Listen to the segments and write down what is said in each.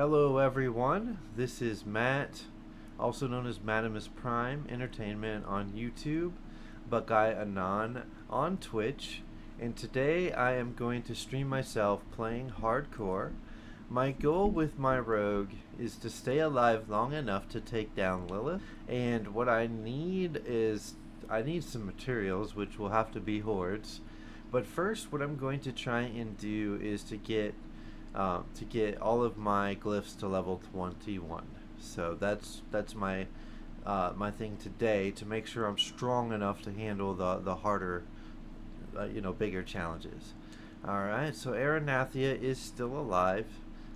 Hello everyone, this is Matt, also known as Madamus Prime Entertainment on YouTube, Buckeye Anon on Twitch, and today I am going to stream myself playing hardcore. My goal with my rogue is to stay alive long enough to take down Lillith, and what I need is, I need some materials, which will have to be hordes, but first what I'm going to try and do is to get all of my glyphs to level 21. So that's my my thing today, to make sure I'm strong enough to handle the harder, bigger challenges. All right, so Aranathia is still alive.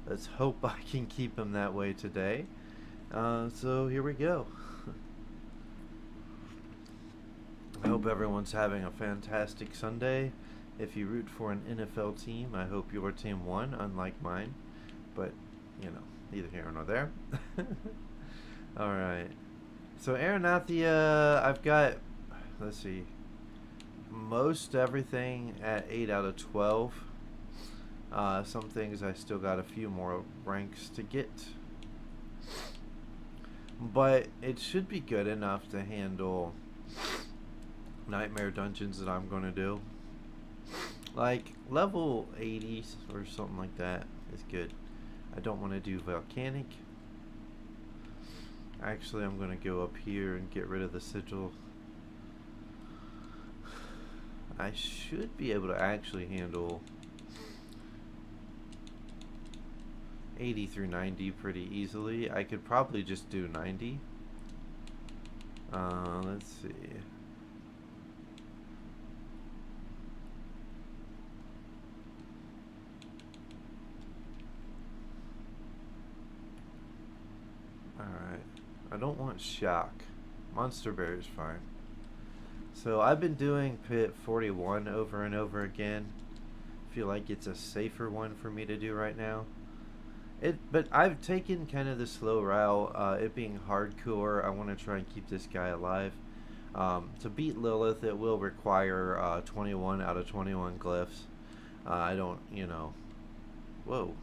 Let's hope I can keep him that way today. So here we go. I hope everyone's having a fantastic Sunday. If you root for an NFL team, I hope your team won, unlike mine. But, neither here nor there. Alright. So, Aranathia, I've got, let's see, most everything at 8 out of 12. Some things I still got a few more ranks to get. But it should be good enough to handle nightmare dungeons that I'm going to do. Like level 80 or something like that is good. I don't want to do volcanic. Actually, I'm going to go up here and get rid of the sigil. I should be able to actually handle 80 through 90 pretty easily. I could probably just do 90. Let's see. Alright, I don't want shock. Monster Bear is fine. So I've been doing pit 41 over and over again. Feel like it's a safer one for me to do right now. But I've taken kind of the slow route, it being hardcore. I want to try and keep this guy alive. To beat Lillith, it will require 21 out of 21 glyphs. I don't, Whoa.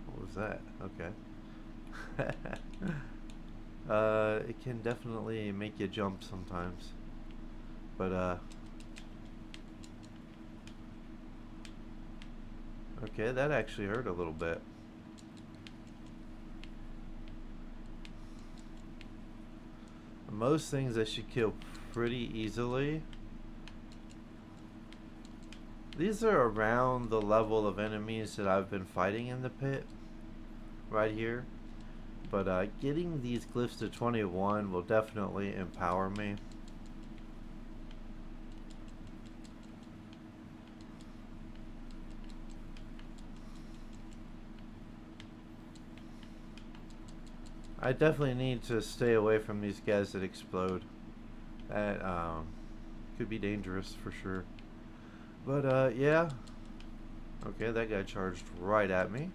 What was that? Okay. It can definitely make you jump sometimes, but okay, that actually hurt a little bit. Most things I should kill pretty easily. These are around the level of enemies that I've been fighting in the pit right here. But getting these glyphs to 21 will definitely empower me. I definitely need to stay away from these guys that explode. That could be dangerous for sure. But yeah. Okay, that guy charged right at me.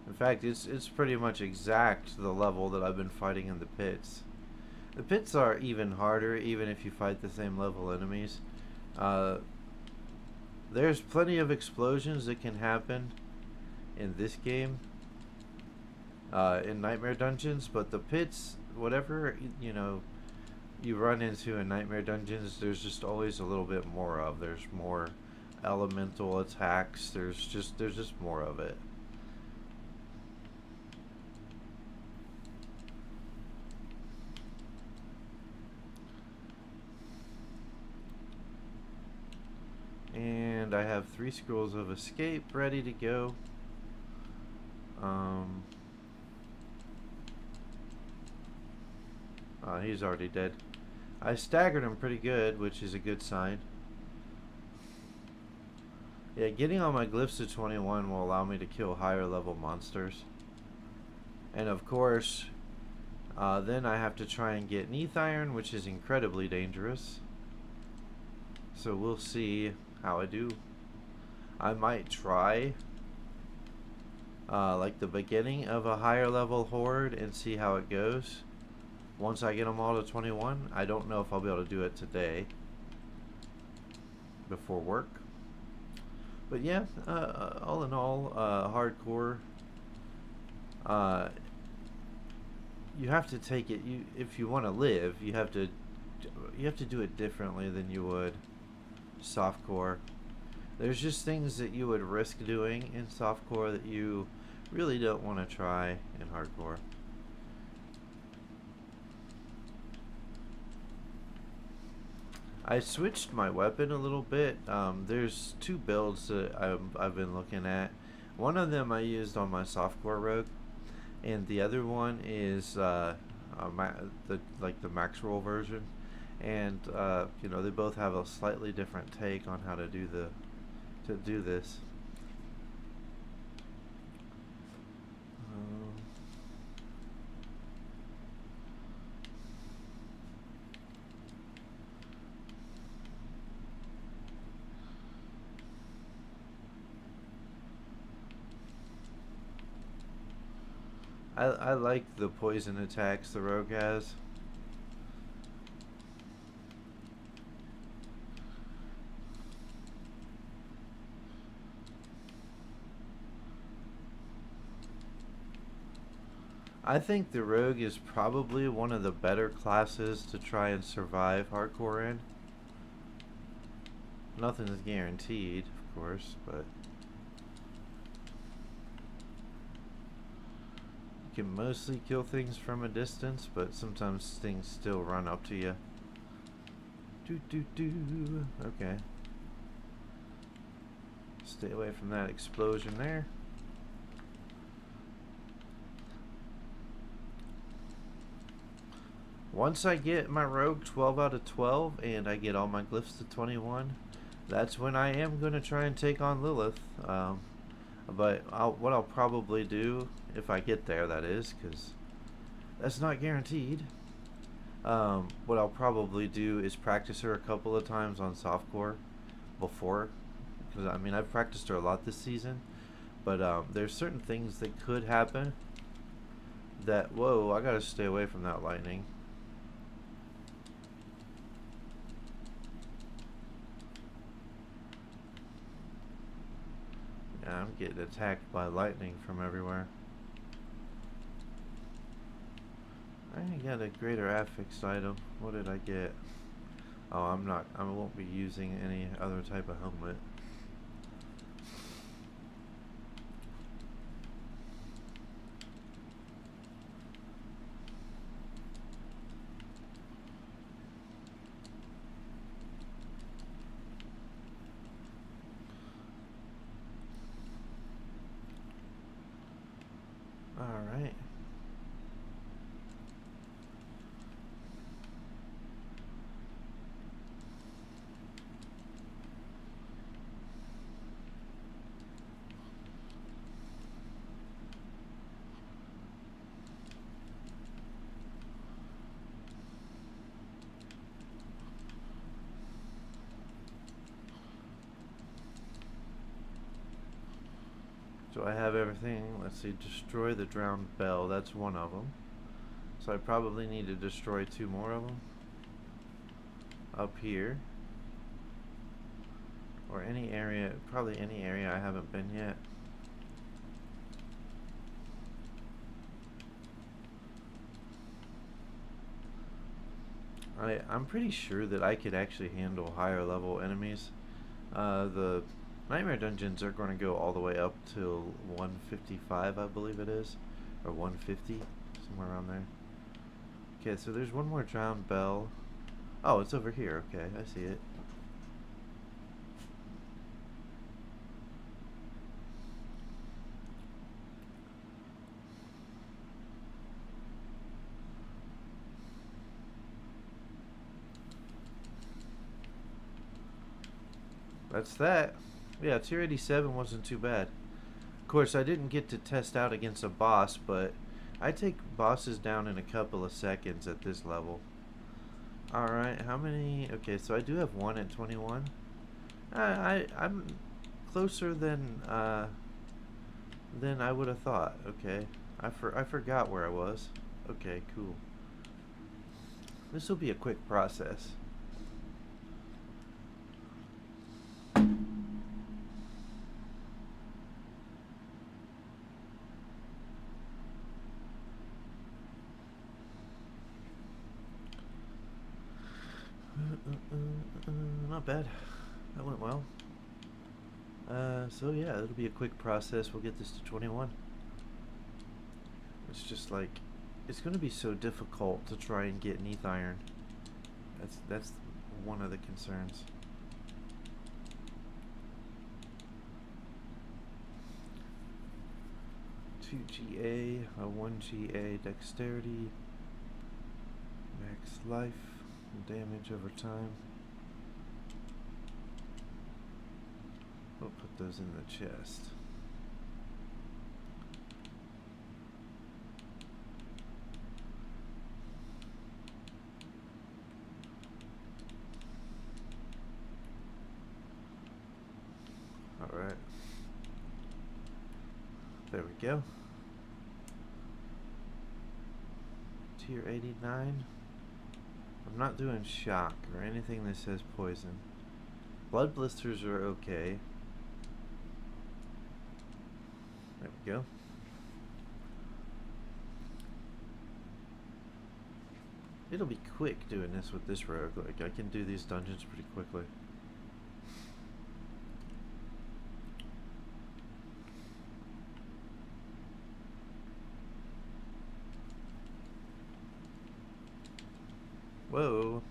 In fact, it's pretty much exact the level that I've been fighting in the pits. The pits are even harder, even if you fight the same level enemies. There's plenty of explosions that can happen in this game, in Nightmare Dungeons, but the pits, whatever, you run into in Nightmare Dungeons, there's just always a little bit more of. There's more elemental attacks, there's just more of it. And I have 3 scrolls of escape ready to go. He's already dead. I staggered him pretty good, which is a good sign. Yeah, getting all my glyphs to 21 will allow me to kill higher level monsters. And of course, then I have to try and get Neath Iron, which is incredibly dangerous. So we'll see how I do. I might try like the beginning of a higher level horde and see how it goes. Once I get them all to 21, I don't know if I'll be able to do it today before work. But yeah, all in all, hardcore. Uh, you have to take it. You if you want to live, you have to do it differently than you would softcore. There's just things that you would risk doing in softcore that you really don't want to try in hardcore. I switched my weapon a little bit. There's two builds that I've been looking at. One of them I used on my softcore rogue, and the other one is the max roll version. And you know, they both have a slightly different take on how to do this. I like the poison attacks the rogue has. I think the rogue is probably one of the better classes to try and survive hardcore in. Nothing is guaranteed, of course, but you can mostly kill things from a distance, but sometimes things still run up to you. Okay. Stay away from that explosion there. Once I get my rogue 12 out of 12 and I get all my glyphs to 21, that's when I am going to try and take on Lillith. But what I'll probably do, if I get there, that is, because that's not guaranteed. What I'll probably do is practice her a couple of times on softcore before, because I mean I've practiced her a lot this season, but there's certain things that could happen that, whoa, I gotta stay away from that lightning. Yeah, I'm getting attacked by lightning from everywhere. I got a greater affix item. What did I get? Oh, I won't be using any other type of helmet. Alright. So I have everything. Let's see, destroy the drowned bell. That's one of them. So I probably need to destroy two more of them. Up here. Or any area, probably any area I haven't been yet. I'm pretty sure that I could actually handle higher level enemies. The Nightmare Dungeons are going to go all the way up to 155, I believe it is. Or 150, somewhere around there. Okay, so there's one more drowned bell. Oh, it's over here. Okay, I see it. That's that. Yeah, tier 87 wasn't too bad. Of course, I didn't get to test out against a boss, but I take bosses down in a couple of seconds at this level. Alright, how many? Okay, so I do have one at 21. I'm closer than I would have thought. Okay, I forgot where I was. Okay, cool. This will be a quick process. bad. That went well. So yeah, it'll be a quick process. We'll get this to 21. It's just like, it's going to be so difficult to try and get Neath Iron. That's one of the concerns. Two GA, a 1 GA dexterity, max life, damage over time. We'll put those in the chest. Alright. There we go. Tier 89. I'm not doing shock or anything that says poison. Blood blisters are okay. There we go. It'll be quick doing this with this rogue. Like, I can do these dungeons pretty quickly. Whoa.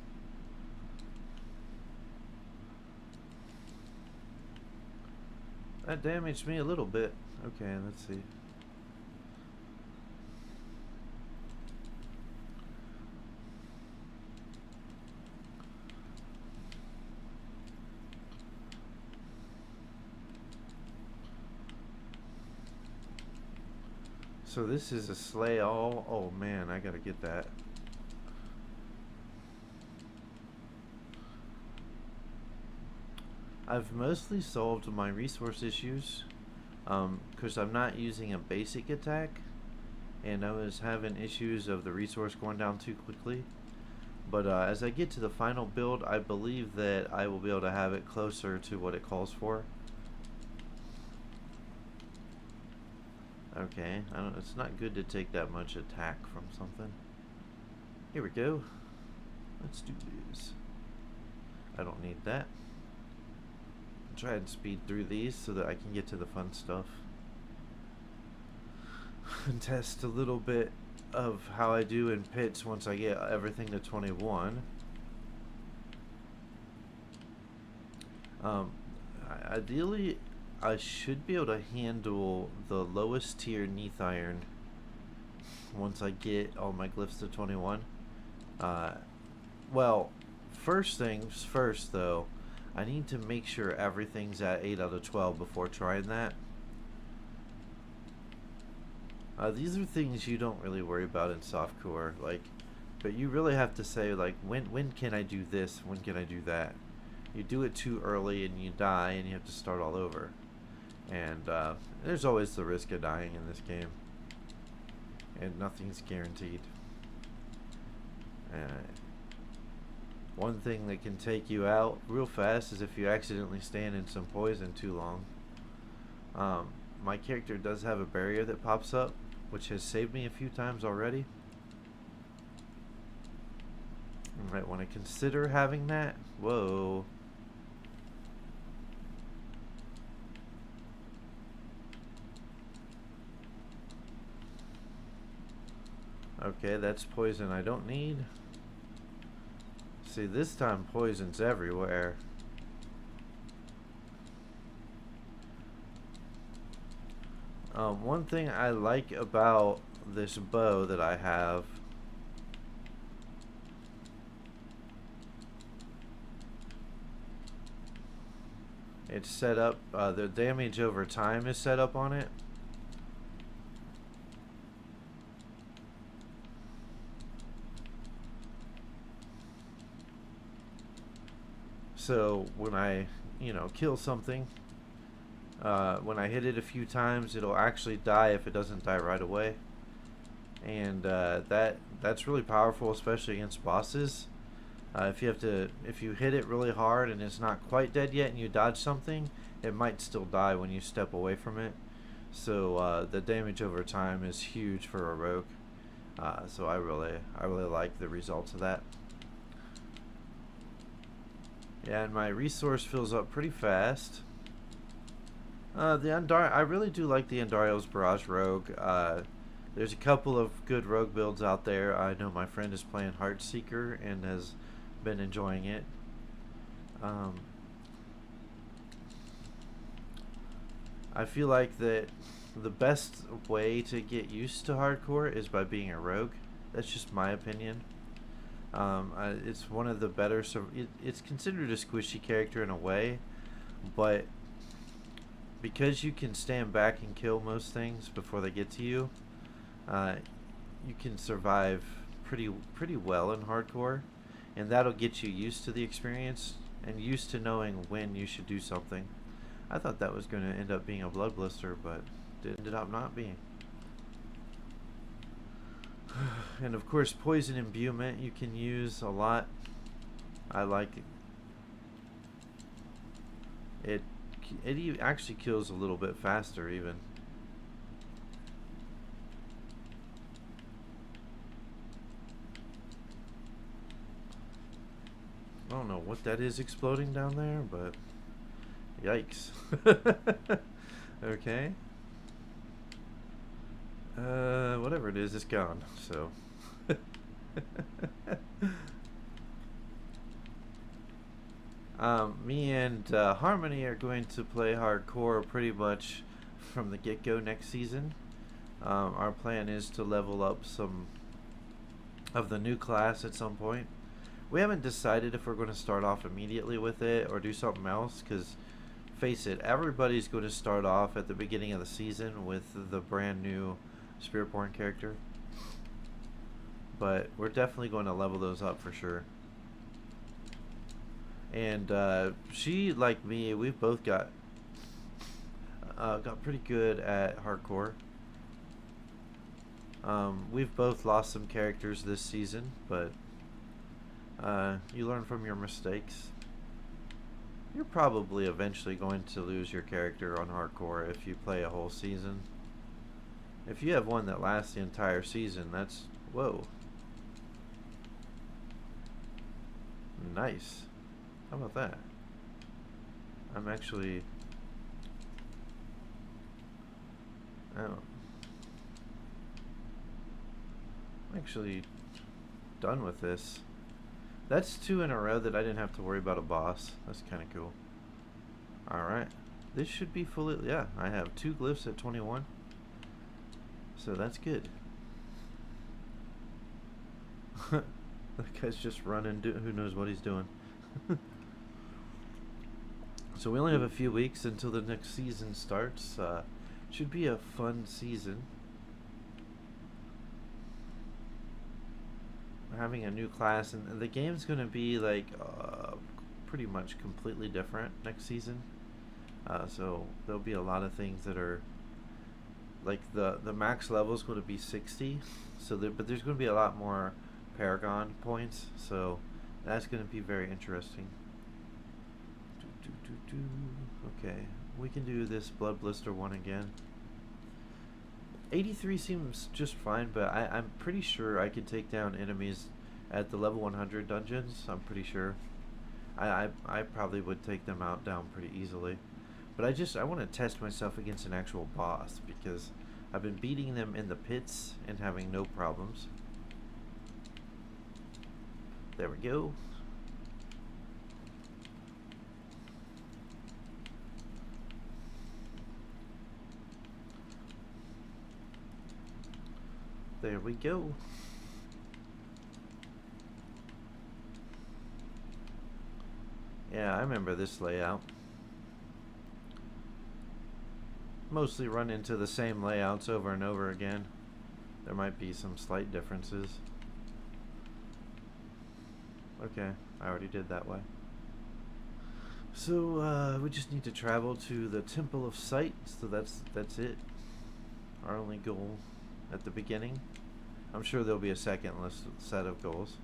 That damaged me a little bit. Okay, let's see. So this is a slay all. Oh man, I gotta get that. I've mostly solved my resource issues because I'm not using a basic attack, and I was having issues of the resource going down too quickly. But as I get to the final build, I believe that I will be able to have it closer to what it calls for. Okay, it's not good to take that much attack from something. Here we go. Let's do this. I don't need that. Try and speed through these so that I can get to the fun stuff and test a little bit of how I do in pits once I get everything to 21. Ideally, I should be able to handle the lowest tier Neath Iron once I get all my glyphs to 21. Well, first things first though, I need to make sure everything's at 8 out of 12 before trying that. These are things you don't really worry about in softcore, like, but you really have to say, like, when can I do this? When can I do that? You do it too early and you die and you have to start all over. And there's always the risk of dying in this game. And nothing's guaranteed. One thing that can take you out real fast is if you accidentally stand in some poison too long. My character does have a barrier that pops up, which has saved me a few times already. You might want to consider having that. Whoa. Okay, that's poison I don't need. See, this time poison's everywhere. One thing I like about this bow that I have it's set up, the damage over time is set up on it. So when I, kill something, when I hit it a few times, it'll actually die if it doesn't die right away. And that's really powerful, especially against bosses. If you hit it really hard and it's not quite dead yet and you dodge something, it might still die when you step away from it. So the damage over time is huge for a rogue. So I really like the results of that. Yeah, and my resource fills up pretty fast. I really do like the Andario's Barrage Rogue. There's a couple of good rogue builds out there. I know my friend is playing Heartseeker and has been enjoying it. Um, I feel like that the best way to get used to hardcore is by being a rogue. That's just my opinion. It's one of the better. It's considered a squishy character in a way, but because you can stand back and kill most things before they get to you, you can survive pretty well in hardcore, and that'll get you used to the experience and used to knowing when you should do something. I thought that was going to end up being a blood blister, but it ended up not being. And of course, poison imbuement you can use a lot. I like it. It actually kills a little bit faster even. I don't know what that is exploding down there, but yikes. Okay. Whatever it is, it's gone. So. Me and Harmony are going to play hardcore pretty much from the get-go next season. Our plan is to level up some of the new class at some point. We haven't decided if we're going to start off immediately with it or do something else, because face it, everybody's going to start off at the beginning of the season with the brand new Spiritborn character. But we're definitely going to level those up for sure. And she, like me, we've both got pretty good at hardcore. We've both lost some characters this season, but you learn from your mistakes. You're probably eventually going to lose your character on hardcore if you play a whole season. If you have one that lasts the entire season, that's... whoa. Nice. How about that? I'm actually... oh. I'm actually done with this. That's 2 in a row that I didn't have to worry about a boss. That's kind of cool. Alright. This should be fully... yeah, I have 2 glyphs at 21. So that's good. That guy's just running. Who knows what he's doing. So we only have a few weeks until the next season starts. Should be a fun season. We're having a new class, and the game's going to be like pretty much completely different next season. So there'll be a lot of things that are like the max level is going to be 60. So but there's going to be a lot more Paragon points. So that's going to be very interesting. Okay, we can do this Blood Blister one again. 83 seems just fine, but I'm pretty sure I could take down enemies at the level 100 dungeons. I'm pretty sure. I probably would take them down pretty easily. But I want to test myself against an actual boss, because I've been beating them in the pits and having no problems. There we go. There we go. Yeah, I remember this layout. Mostly run into the same layouts over and over again. There might be some slight differences. Okay, I already did that way. So we just need to travel to the Temple of Sight. So that's it. Our only goal at the beginning. I'm sure there'll be a second set of goals.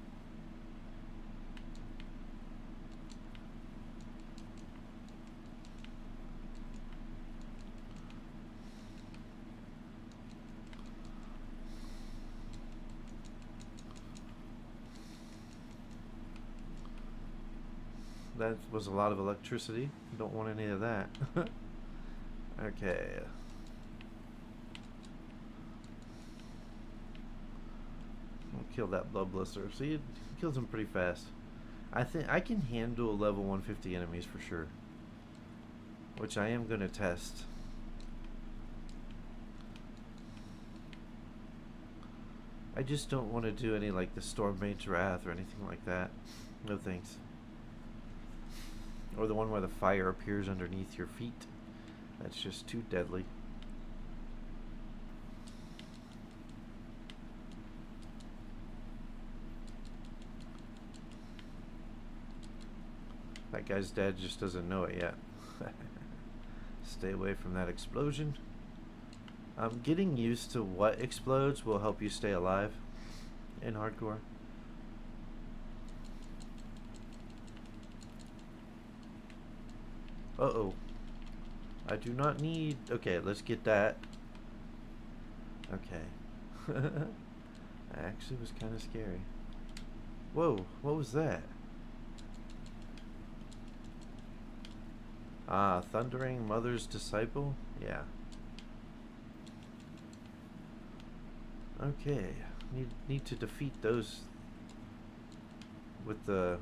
that was a lot of electricity. Don't want any of that. Okay. We'll kill that blood blister. See, it kills him pretty fast. I think I can handle level 150 enemies for sure, which I am going to test. I just don't want to do any like the Stormmage's Wrath or anything like that. No thanks. Or the one where the fire appears underneath your feet. That's just too deadly. That guy's dead, just doesn't know it yet. Stay away from that explosion. Getting used to what explodes will help you stay alive in hardcore. Uh-oh. I do not need... Okay, let's get that. Okay. That actually was kind of scary. Whoa, what was that? Ah, Thundering Mother's Disciple? Yeah. Okay. Need to defeat those with the...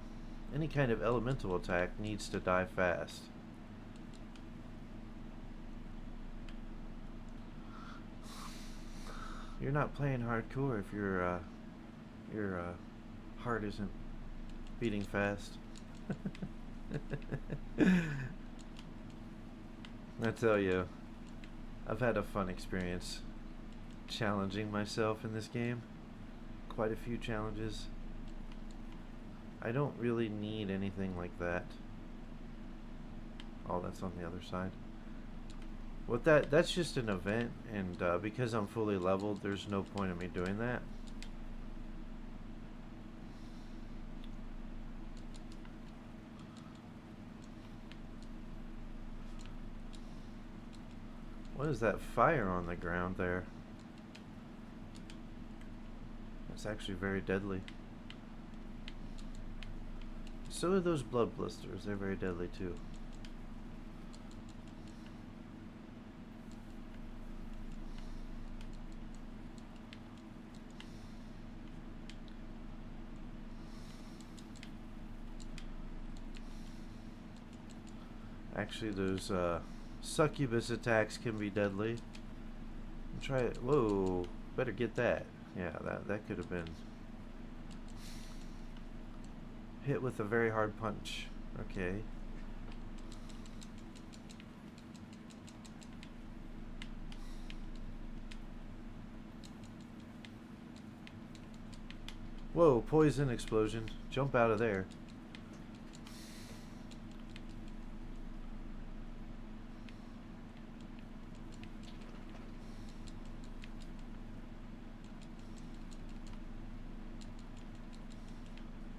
Any kind of elemental attack needs to die fast. You're not playing hardcore if your heart isn't beating fast. I tell you, I've had a fun experience challenging myself in this game. Quite a few challenges. I don't really need anything like that. Oh, that's on the other side. What that's just an event, and because I'm fully leveled, there's no point in me doing that. What is that fire on the ground there? That's actually very deadly. So are those blood blisters. They're very deadly too. Actually, those succubus attacks can be deadly. Try it. Whoa! Better get that. Yeah, that could have been hit with a very hard punch. Okay. Whoa! Poison explosion. Jump out of there.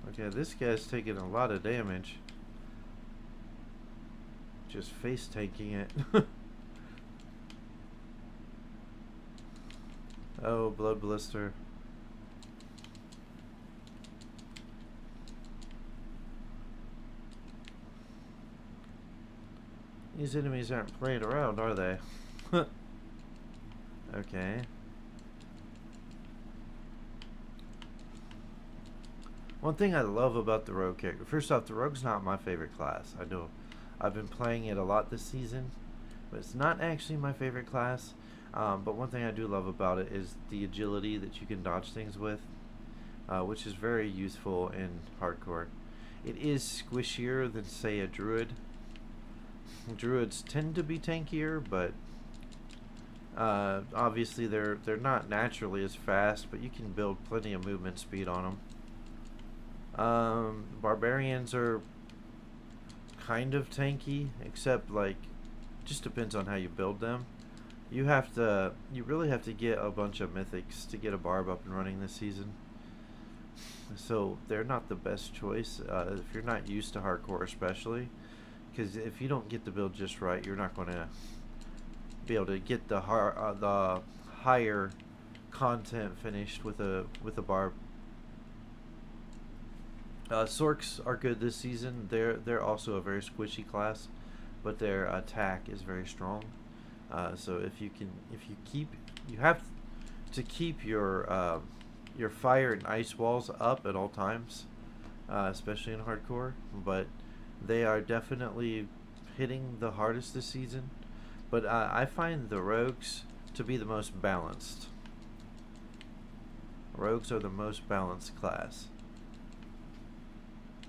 Okay, this guy's taking a lot of damage. Just face tanking it. Oh, blood blister. These enemies aren't playing around, are they? Okay. One thing I love about the rogue character, first off, the rogue's not my favorite class. I know I've been playing it a lot this season, but it's not actually my favorite class. But one thing I do love about it is the agility that you can dodge things with, which is very useful in hardcore. It is squishier than, say, a druid. Druids tend to be tankier, but obviously they're not naturally as fast, but you can build plenty of movement speed on them. Barbarians are kind of tanky, except like just depends on how you build them. You really have to get a bunch of mythics to get a barb up and running this season. So they're not the best choice if you're not used to hardcore, especially because if you don't get the build just right, you're not going to be able to get the higher content finished with a barb. Sorks are good this season. They're also a very squishy class, but their attack is very strong. So you have to keep your fire and ice walls up at all times, especially in hardcore. But they are definitely hitting the hardest this season. But I find the rogues to be the most balanced. Rogues are the most balanced class.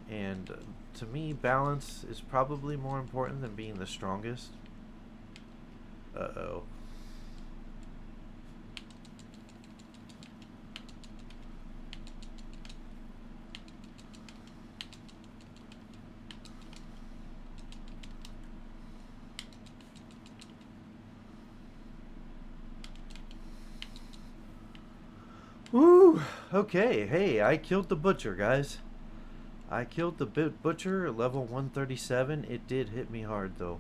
And to me, balance is probably more important than being the strongest. Uh-oh. Woo! Okay, hey, I killed the butcher, guys. I killed the butcher at level 137. It did hit me hard, though.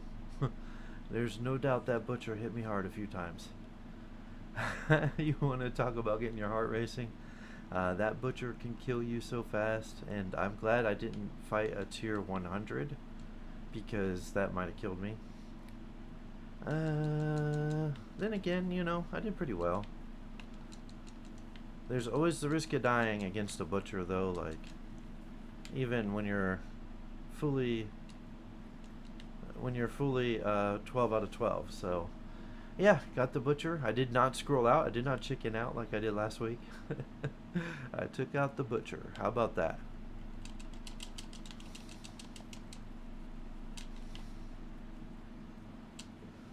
There's no doubt that butcher hit me hard a few times. You want to talk about getting your heart racing? That butcher can kill you so fast, and I'm glad I didn't fight a tier 100, because that might have killed me. Then again, you know, I did pretty well. There's always the risk of dying against a butcher, though, like, even when you're fully 12 out of 12. So yeah, got the butcher. I did not scroll out. I did not chicken out like I did last week. I took out the butcher. How about that?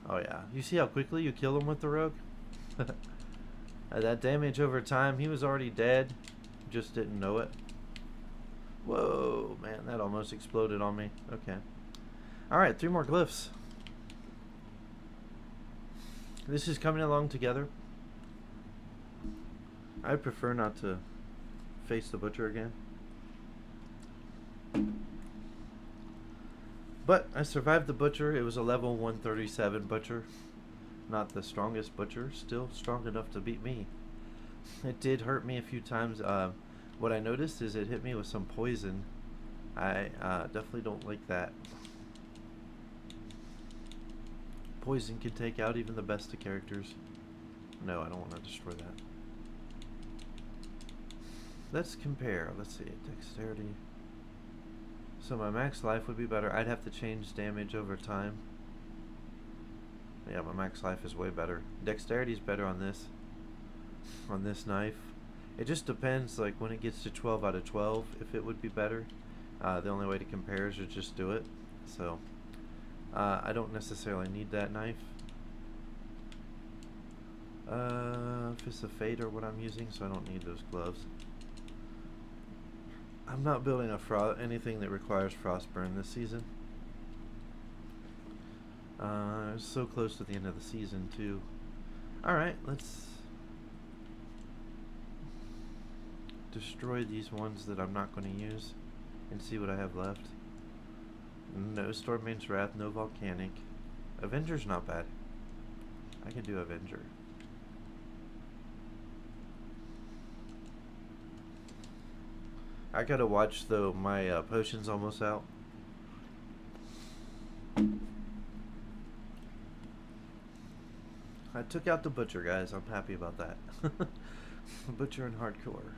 Oh yeah, you see how quickly you kill him with the rogue? That damage over time, he was already dead, just didn't know it. Whoa, man, that almost exploded on me. Okay. Alright, 3 more glyphs. This is coming along together. I prefer not to face the butcher again. But I survived the butcher. It was a level 137 butcher. Not the strongest butcher, still strong enough to beat me. It did hurt me a few times. What I noticed is it hit me with some poison. I definitely don't like that. Poison can take out even the best of characters. No, I don't want to destroy that. Let's compare. Let's see. Dexterity. So my max life would be better. I'd have to change damage over time. Yeah, my max life is way better. Dexterity is better on this knife. It just depends, like when it gets to 12 out of 12, if it would be better. The only way to compare is to just do it. So I don't necessarily need that knife. Fist of Fate or what I'm using, so I don't need those gloves. I'm not building anything that requires Frostburn this season. So close to the end of the season too. Alright, let's destroy these ones that I'm not going to use and see what I have left. No Stormbane's Wrath, no Volcanic. Avenger's not bad. I can do Avenger. I gotta watch though, my potion's almost out. I took out the butcher, guys. I'm happy about that. Butcher in hardcore.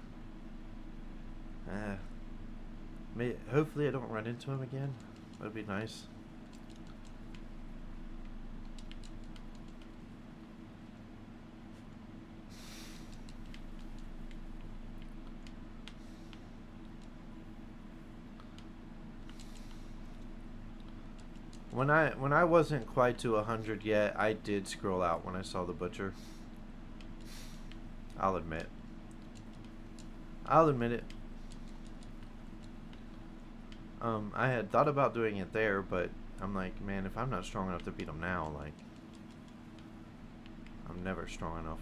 Hopefully I don't run into him again. That'd be nice. When I wasn't quite to 100 yet, I did scroll out when I saw the butcher. I'll admit it. I had thought about doing it there, but I'm like, man, if I'm not strong enough to beat him now, like, I'm never strong enough.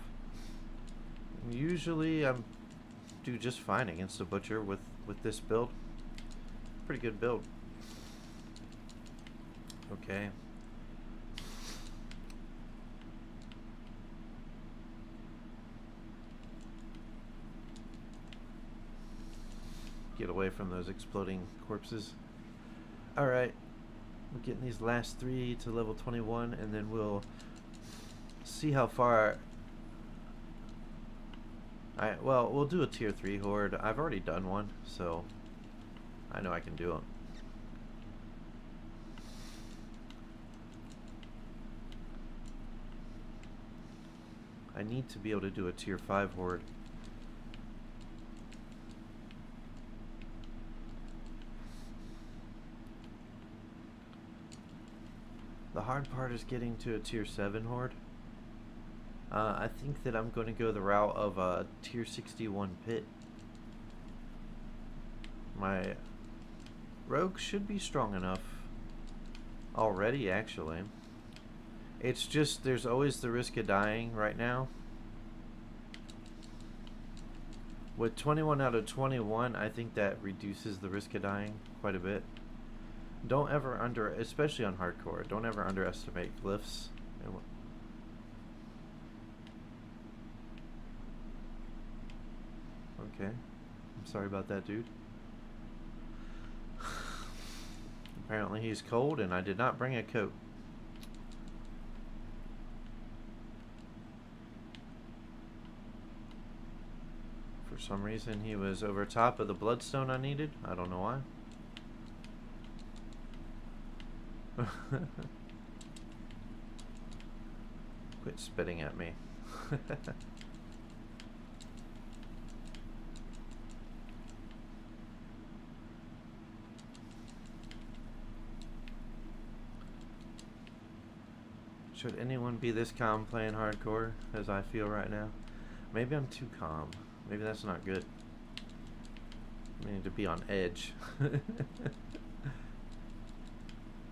Usually I'm do just fine against a butcher with this build. Pretty good build. Okay. Get away from those exploding corpses. Alright. We're getting these last 3 to level 21, and then we'll see how far... Alright, well, we'll do a tier 3 horde. I've already done one, so I know I can do it. I need to be able to do a tier 5 horde. The hard part is getting to a tier 7 horde. I think that I'm going to go the route of a tier 61 pit. My rogue should be strong enough already, actually. It's just there's always the risk of dying right now. With 21 out of 21, I think that reduces the risk of dying quite a bit. Don't ever especially on hardcore, don't ever underestimate glyphs. Okay, I'm sorry about that, dude. Apparently he's cold and I did not bring a coat. For some reason he was over top of the bloodstone I needed. I don't know why. Quit spitting at me. Should anyone be this calm playing hardcore as I feel right now? Maybe I'm too calm. Maybe that's not good. I need to be on edge.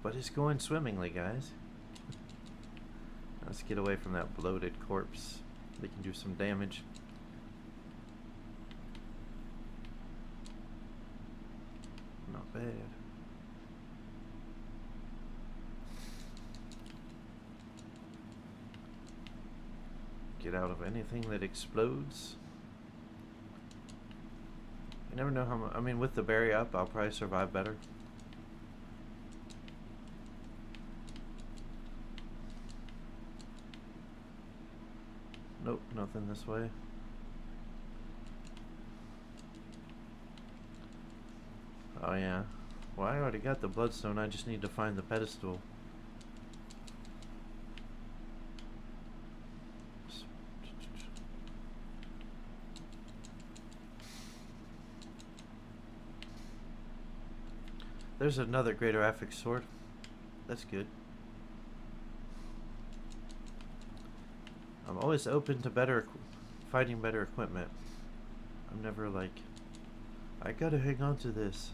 But it's going swimmingly, guys. Let's get away from that bloated corpse. They can do some damage. Not bad. Get out of anything that explodes. You never know how much. I mean, with the berry up, I'll probably survive better. Nope, nothing this way. Oh yeah. Well, I already got the bloodstone. I just need to find the pedestal. There's another greater affix sword. That's good. I'm always open to finding better equipment. I'm never like, I gotta hang on to this.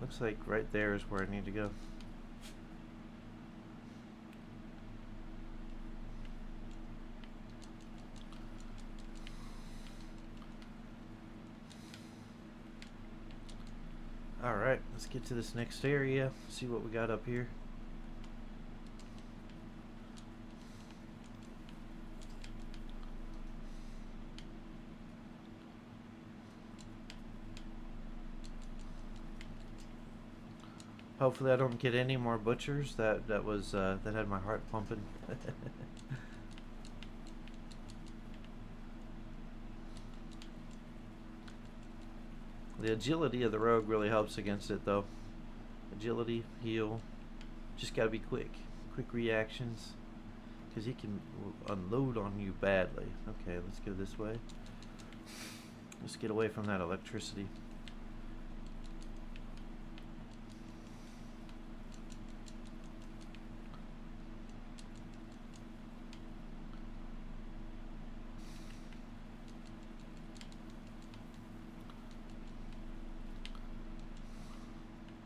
Looks like right there is where I need to go. Alright, let's get to this next area, see what we got up here. Hopefully I don't get any more butchers. That had my heart pumping. The agility of the rogue really helps against it though. Agility, heal. Just gotta be quick. Quick reactions. Because he can unload on you badly. Okay, let's go this way. Let's get away from that electricity.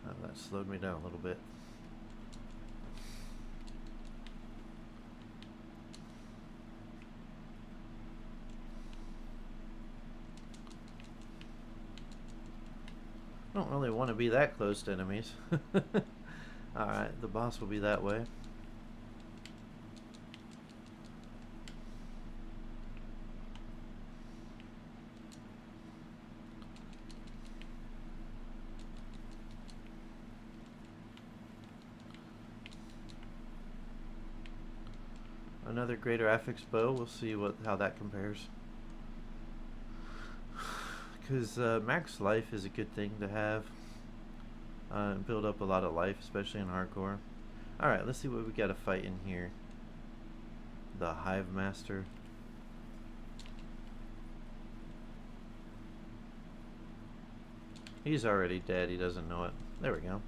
Oh, that slowed me down a little bit. I don't really want to be that close to enemies. Alright, the boss will be that way. Another greater affix bow. We'll see how that compares. Because max life is a good thing to have. And build up a lot of life, especially in hardcore. Alright, let's see what we got to fight in here. The Hive Master. He's already dead, he doesn't know it. There we go.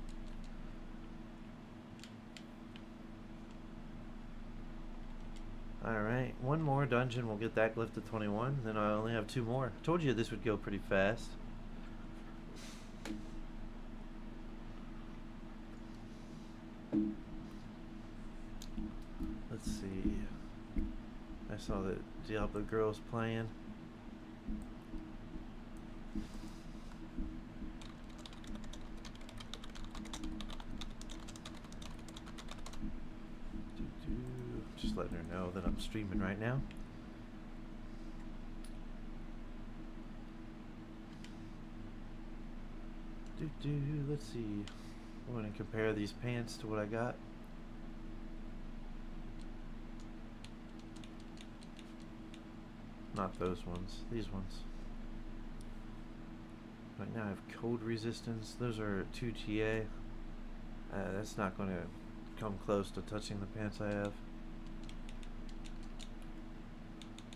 Alright, one more dungeon, we'll get that glyph to 21, then I only have 2 more. Told you this would go pretty fast. Let's see. I saw that Diablo girl's playing. Just letting her know that I'm streaming right now. Let's see. I'm going to compare these pants to what I got. Not those ones, these ones. Right now I have code resistance. Those are 2 TA. That's not going to come close to touching the pants I have.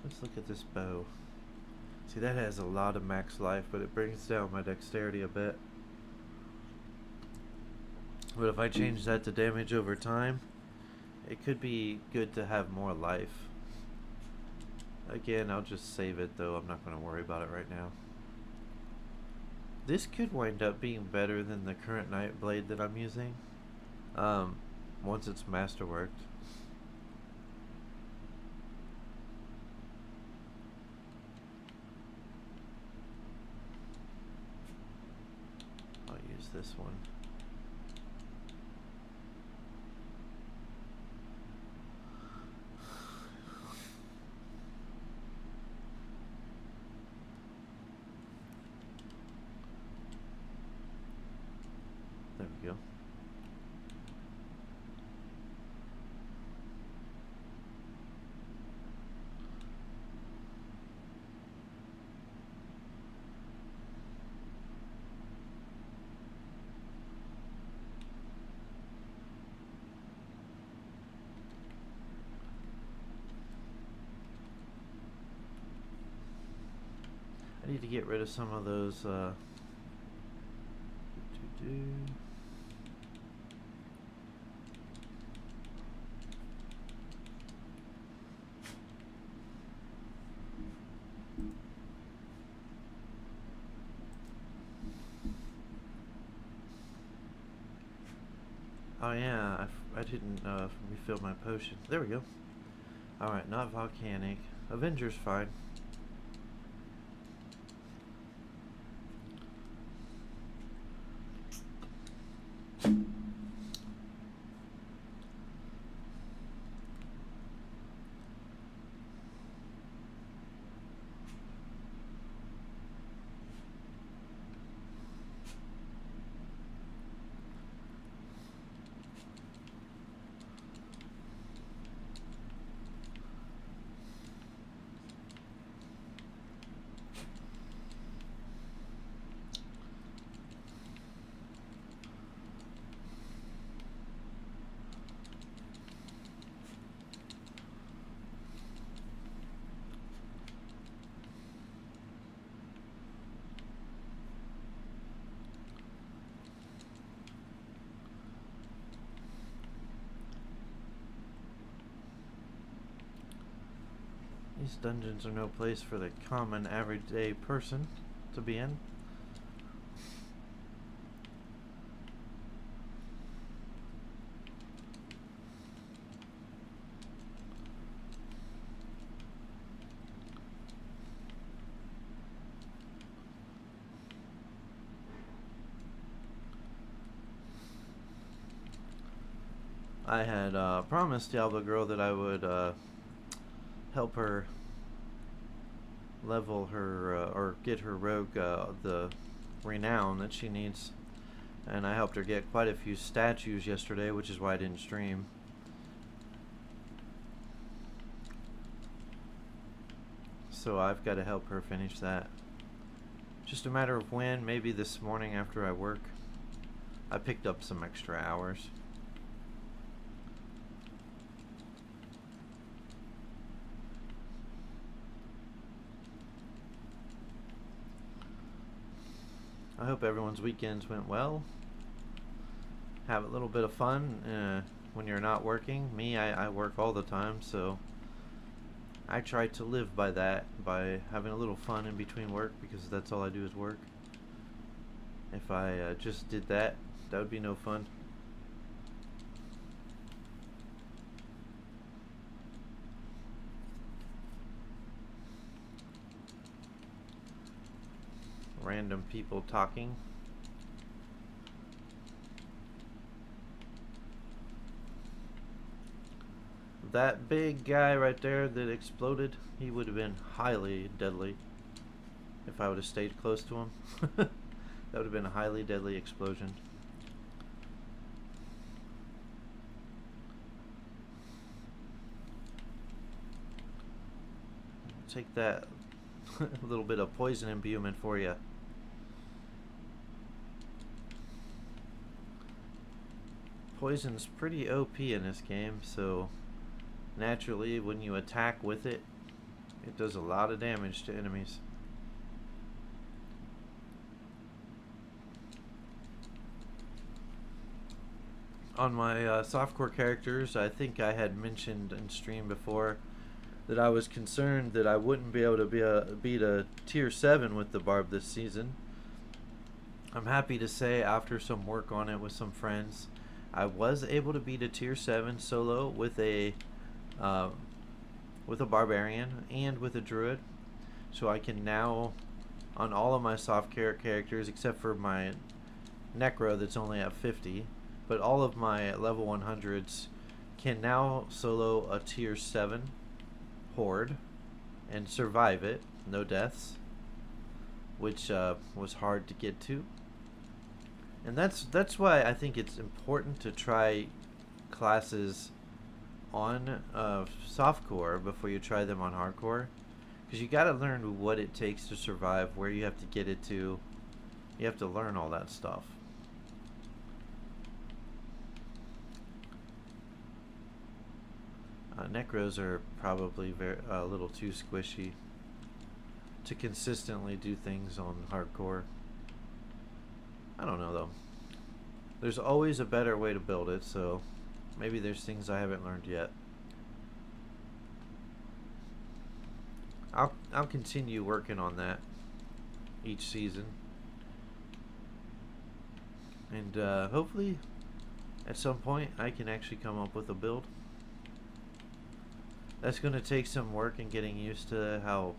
Let's look at this bow. See, that has a lot of max life, but it brings down my dexterity a bit. But if I change that to damage over time, it could be good to have more life. Again, I'll just save it though. I'm not going to worry about it right now. This could wind up being better than the current Night Blade that I'm using. Once it's masterworked. I'll use this one. There we go. I need to get rid of some of those oh yeah, I didn't refill my potion. There we go. Alright, not volcanic. Avenger's fine. These dungeons are no place for the common, everyday person to be in. I had promised Diablo girl that I would help her level her or get her rogue the renown that she needs, and I helped her get quite a few statues yesterday, which is why I didn't stream. So I've got to help her finish that. Just a matter of when. Maybe this morning after I work. I picked up some extra hours. I hope everyone's weekends went well. Have a little bit of fun when you're not working. Me, I work all the time, so I try to live by that, by having a little fun in between work, because that's all I do is work. If I just did that, that would be no fun. Random people talking. That big guy right there that exploded, he would have been highly deadly if I would have stayed close to him. That would have been a highly deadly explosion. Take that little bit of poison imbuement for you. Poison's pretty OP in this game, so naturally when you attack with it, it does a lot of damage to enemies. On my softcore characters, I think I had mentioned in stream before that I was concerned that I wouldn't be able to beat a tier 7 with the barb this season. I'm happy to say, after some work on it with some friends, I was able to beat a tier 7 solo with a barbarian and with a druid. So I can now, on all of my soft characters except for my Necro that's only at 50, but all of my level 100s can now solo a tier 7 horde and survive it, no deaths, which was hard to get to. And that's why I think it's important to try classes on softcore before you try them on hardcore, because you got to learn what it takes to survive, where you have to get it to. You have to learn all that stuff. Necros are probably a little too squishy to consistently do things on hardcore. I don't know though. There's always a better way to build it, so maybe there's things I haven't learned yet. I'll continue working on that each season, and hopefully at some point I can actually come up with a build. That's going to take some work and getting used to how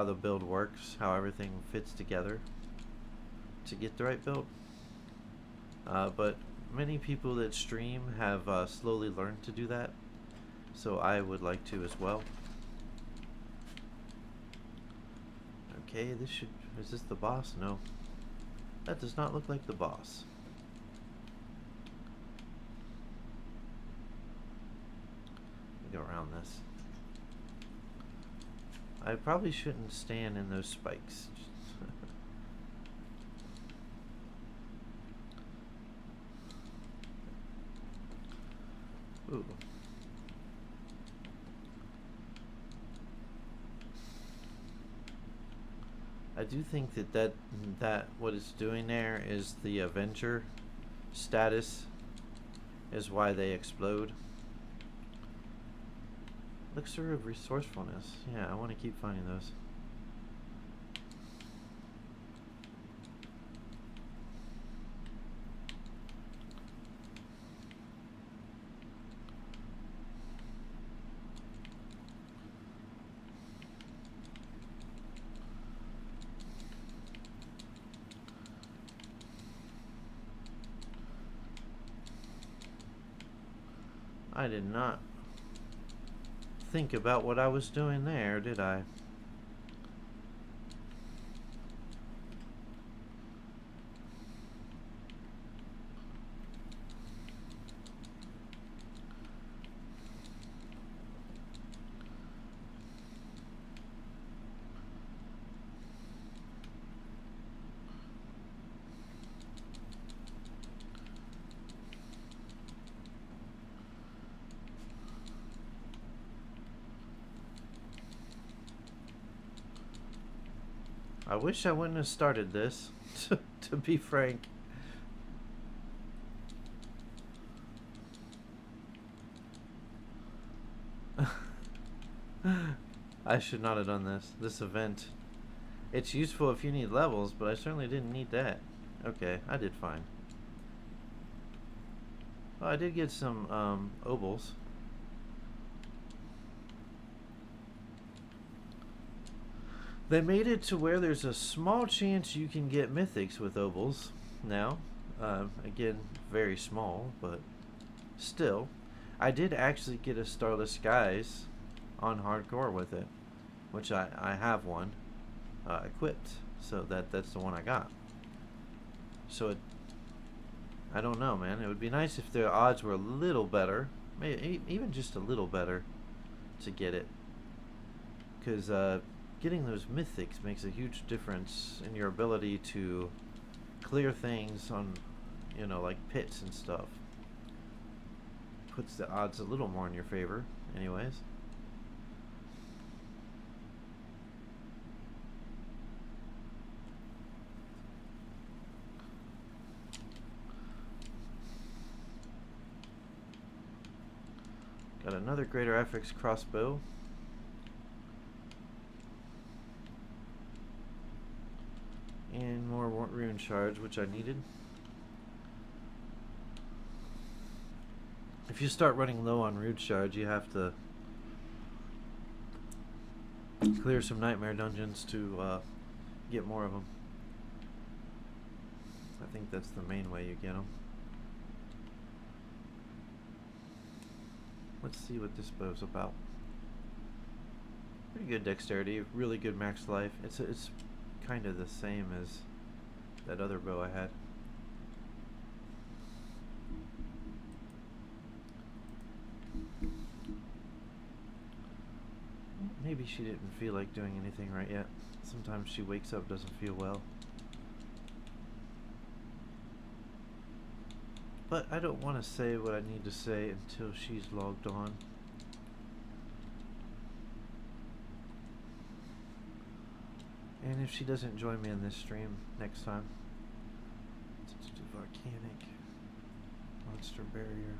the build works, how everything fits together to get the right build. But many people that stream have slowly learned to do that, so I would like to as well. Okay, is this the boss? No. That does not look like the boss. Go around this. I probably shouldn't stand in those spikes. Ooh. I do think that what it's doing there is the Avenger status is why they explode. Elixir of resourcefulness. Yeah, I want to keep finding those. I did not think about what I was doing there, did I? I wish I wouldn't have started this, to be frank. I should not have done this event. It's useful if you need levels, but I certainly didn't need that. Okay, I did fine. Well, I did get some obols. They made it to where there's a small chance you can get mythics with obols now. Again, very small, but still. I did actually get a Starless Skies on hardcore with it, which I have one equipped, so that's the one I got. So I don't know, man. It would be nice if the odds were a little better, maybe even just a little better, to get it, because getting those mythics makes a huge difference in your ability to clear things on, you know, like pits and stuff. Puts the odds a little more in your favor, anyways. Got another Greater FX crossbow. And more rune shards, which I needed. If you start running low on rune shards, you have to clear some nightmare dungeons to get more of them. I think that's the main way you get them. Let's see what this bow's about. Pretty good dexterity, really good max life. It's kind of the same as that other bow I had. Maybe she didn't feel like doing anything right yet. Sometimes she wakes up, doesn't feel well. But I don't want to say what I need to say until she's logged on. And if she doesn't join me in this stream next time, let's do Volcanic Monster Barrier.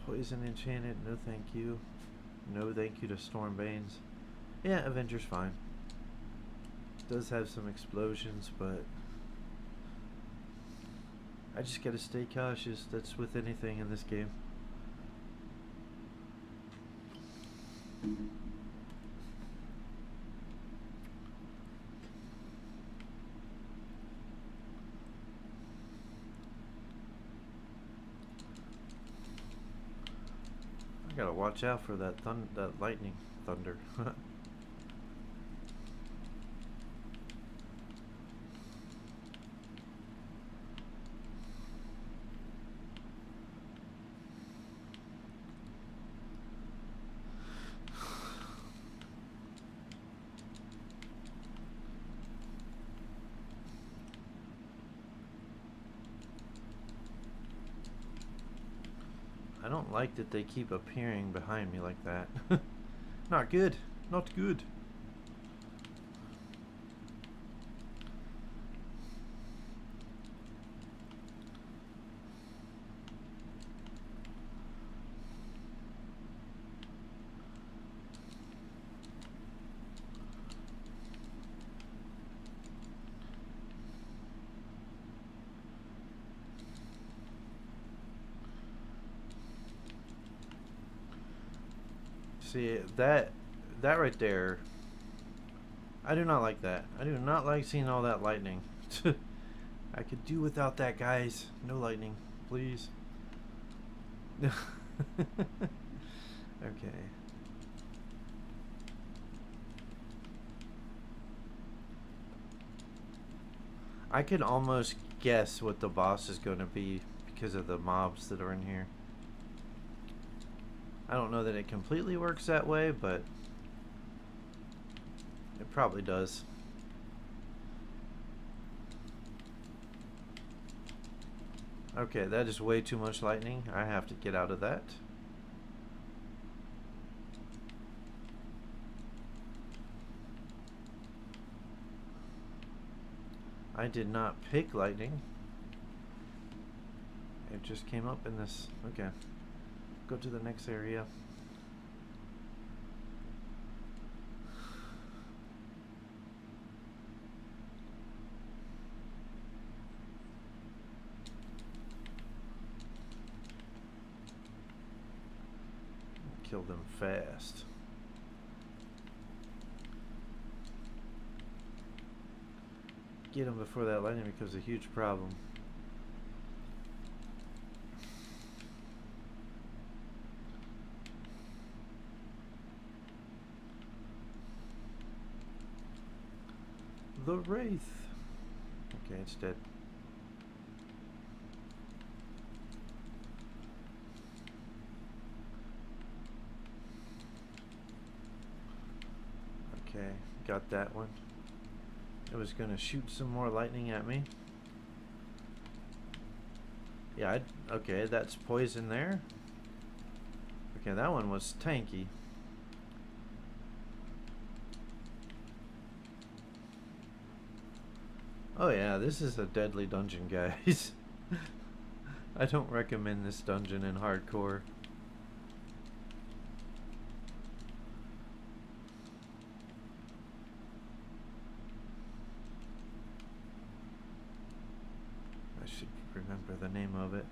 Poison Enchanted, no thank you. No thank you to Stormbanes. Yeah, Avenger's fine. Does have some explosions, but I just gotta stay cautious. That's with anything in this game. I gotta watch out for that lightning thunder. don't like that they keep appearing behind me like that. Not good. Not good. See, that right there, I do not like that. I do not like seeing all that lightning. I could do without that, guys. No lightning, please. Okay. I can almost guess what the boss is going to be because of the mobs that are in here. I don't know that it completely works that way, but it probably does. Okay, that is way too much lightning. I have to get out of that. I did not pick lightning. It just came up in this. Okay. Go to the next area. Kill them fast. Get them before that lightning becomes a huge problem. The Wraith. Okay, it's dead. Okay, got that one. It was gonna shoot some more lightning at me. Yeah, okay, that's poison there. Okay, that one was tanky. Oh yeah, this is a deadly dungeon, guys. I don't recommend this dungeon in hardcore. I should remember the name of it.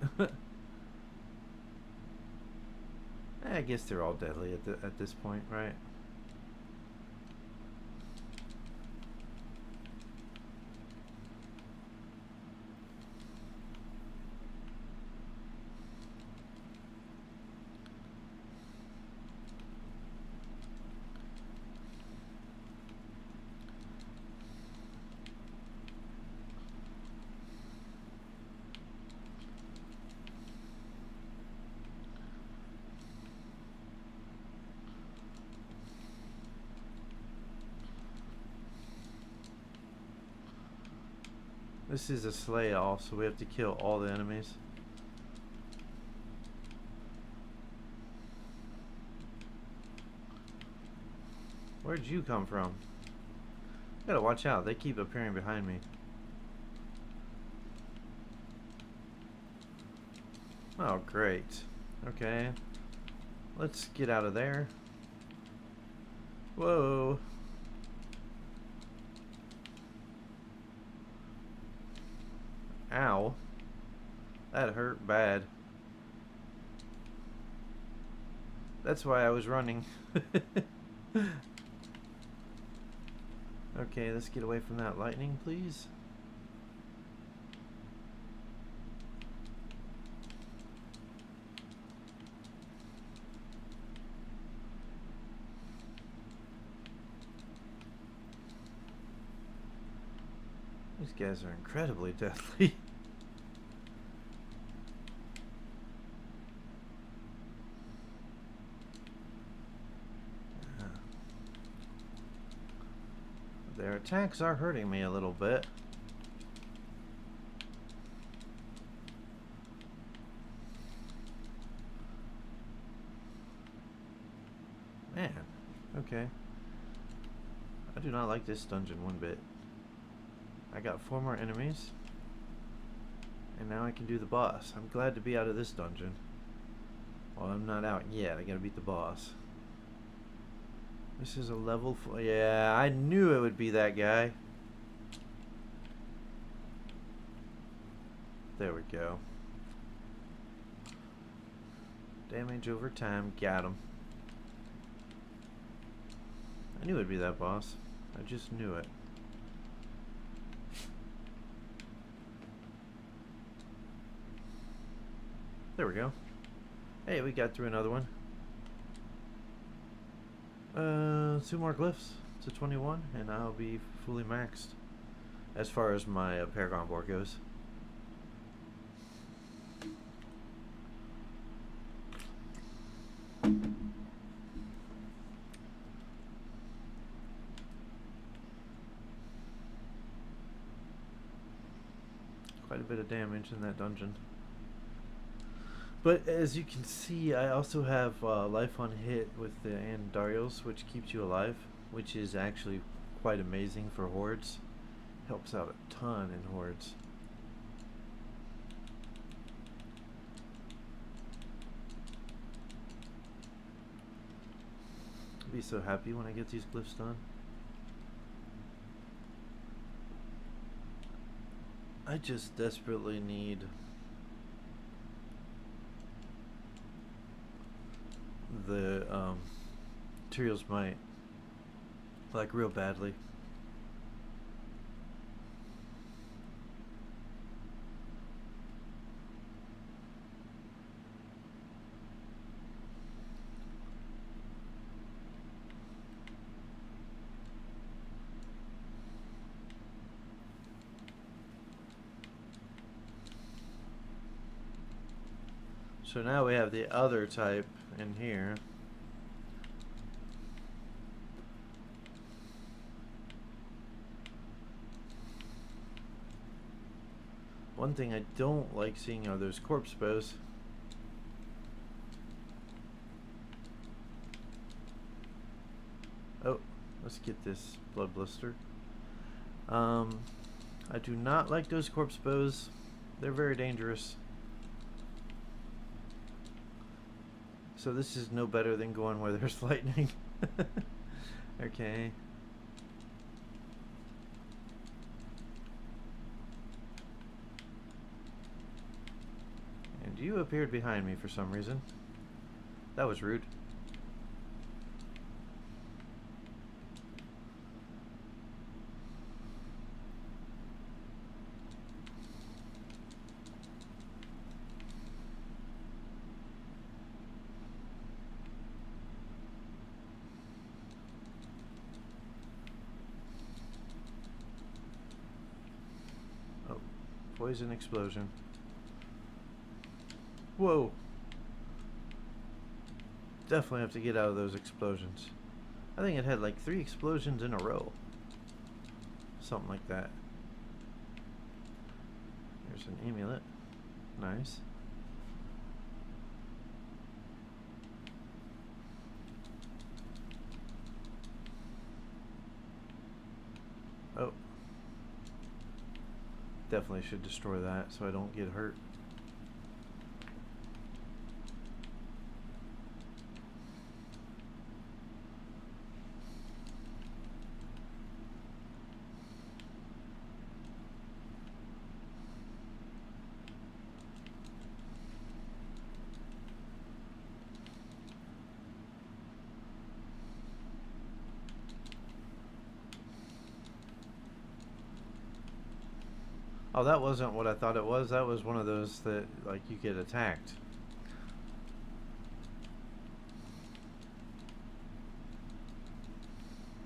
I guess they're all deadly at this point, right? This is a slay all, so we have to kill all the enemies. Where'd you come from? Gotta watch out, they keep appearing behind me. Oh, great. Okay. Let's get out of there. Whoa. Ow. That hurt bad. That's why I was running. Okay, let's get away from that lightning, please. These guys are incredibly deadly. Their attacks are hurting me a little bit. Okay. I do not like this dungeon one bit. I got 4 more enemies. And now I can do the boss. I'm glad to be out of this dungeon. Well, I'm not out yet. I gotta beat the boss. This is a level 4. Yeah, I knew it would be that guy. There we go. Damage over time. Got him. I knew it would be that boss. I just knew it. There we go. Hey, we got through another one. 2 more glyphs to 21, and I'll be fully maxed as far as my Paragon board goes. Quite a bit of damage in that dungeon. But as you can see, I also have life on hit with the Andarios, which keeps you alive, which is actually quite amazing for hordes. Helps out a ton in hordes. I'll be so happy when I get these glyphs done. I just desperately need the Materials Might, like, real badly. So now we have the other type in here. One thing I don't like seeing are those corpse bows. Oh, let's get this blood blister. I do not like those corpse bows. They're very dangerous. So this is no better than going where there's lightning. Okay. And you appeared behind me for some reason. That was rude. Poison explosion. Whoa. Definitely have to get out of those explosions. I think it had like 3 explosions in a row. Something like that. There's an amulet. Nice. Oh. Definitely should destroy that so I don't get hurt. Oh, that wasn't what I thought it was. That was one of those that, like, you get attacked.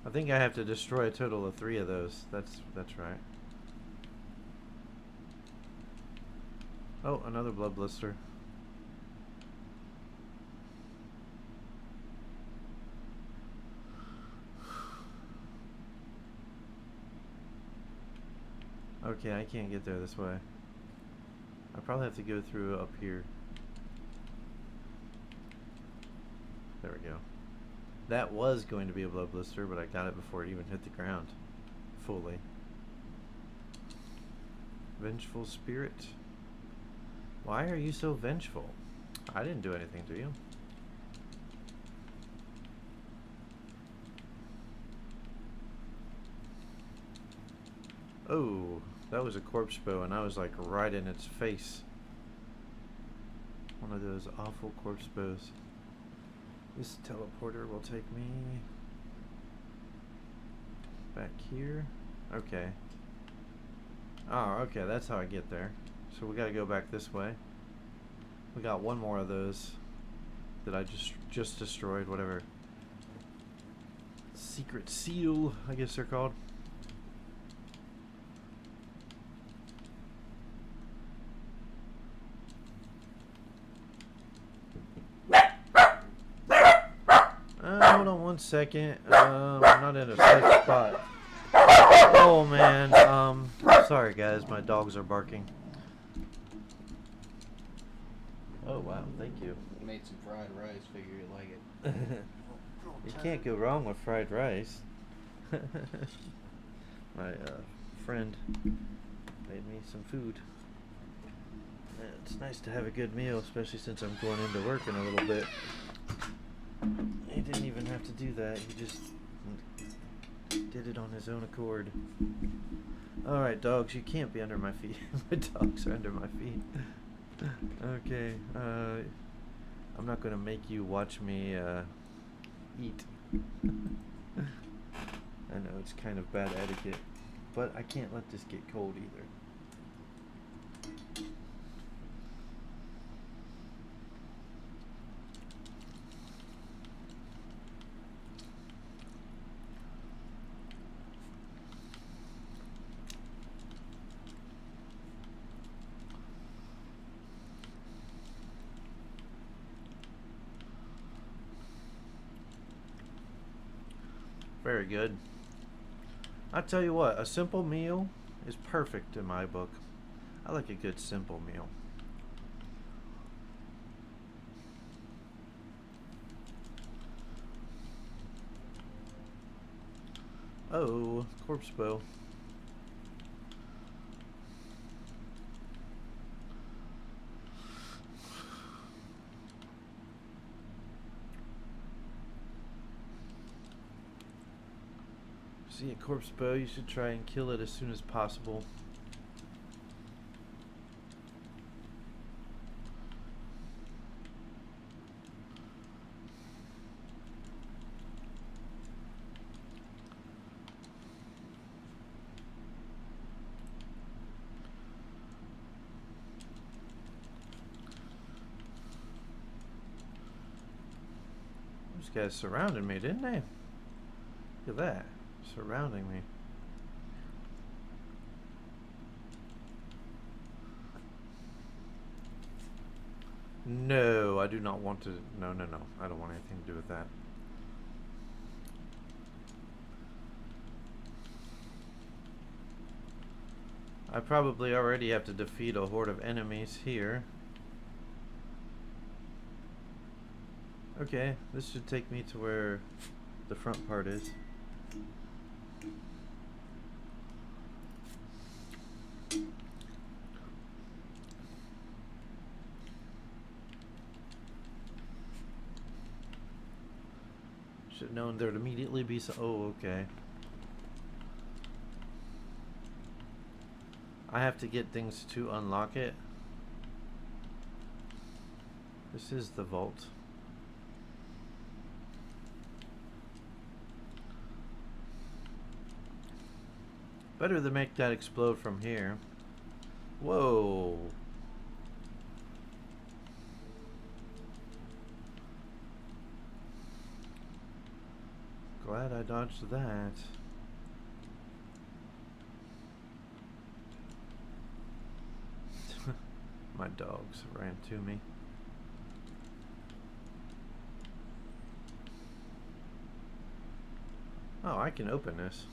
I think I have to destroy a total of 3 of those. That's right. Oh, another blood blister. Okay, I can't get there this way. I probably have to go through up here. There we go. That was going to be a blood blister, but I got it before it even hit the ground fully. Vengeful spirit. Why are you so vengeful? I didn't do anything to you. Oh, that was a corpse bow, and I was like right in its face. One of those awful corpse bows. This teleporter will take me back here. Okay. Oh, okay, that's how I get there. So we gotta go back this way. We got one more of those that I just destroyed, whatever. Secret seal, I guess they're called. Hold on one second. I'm not in a safe spot. Oh man, sorry guys, my dogs are barking. Oh wow, thank you. Made some fried rice, figure you'd like it. You can't go wrong with fried rice. My friend made me some food. It's nice to have a good meal, especially since I'm going into work in a little bit. He didn't even have to do that. He just did it on his own accord. Alright, dogs, you can't be under my feet. My dogs are under my feet. Okay, I'm not going to make you watch me eat. I know it's kind of bad etiquette, but I can't let this get cold either. Very good. I tell you what, a simple meal is perfect in my book. I like a good simple meal. Oh, corpse bow. See a corpse bow, you should try and kill it as soon as possible. Those guys surrounded me, didn't they? Look at that. Surrounding me. No, I do not want to. No. I don't want anything to do with that. I probably already have to defeat a horde of enemies here. Okay, this should take me to where the front part is. Should have known there'd immediately be some. Oh, okay. I have to get things to unlock it. This is the vault. Better to make that explode from here. Whoa. Glad I dodged that. My dogs ran to me. Oh, I can open this.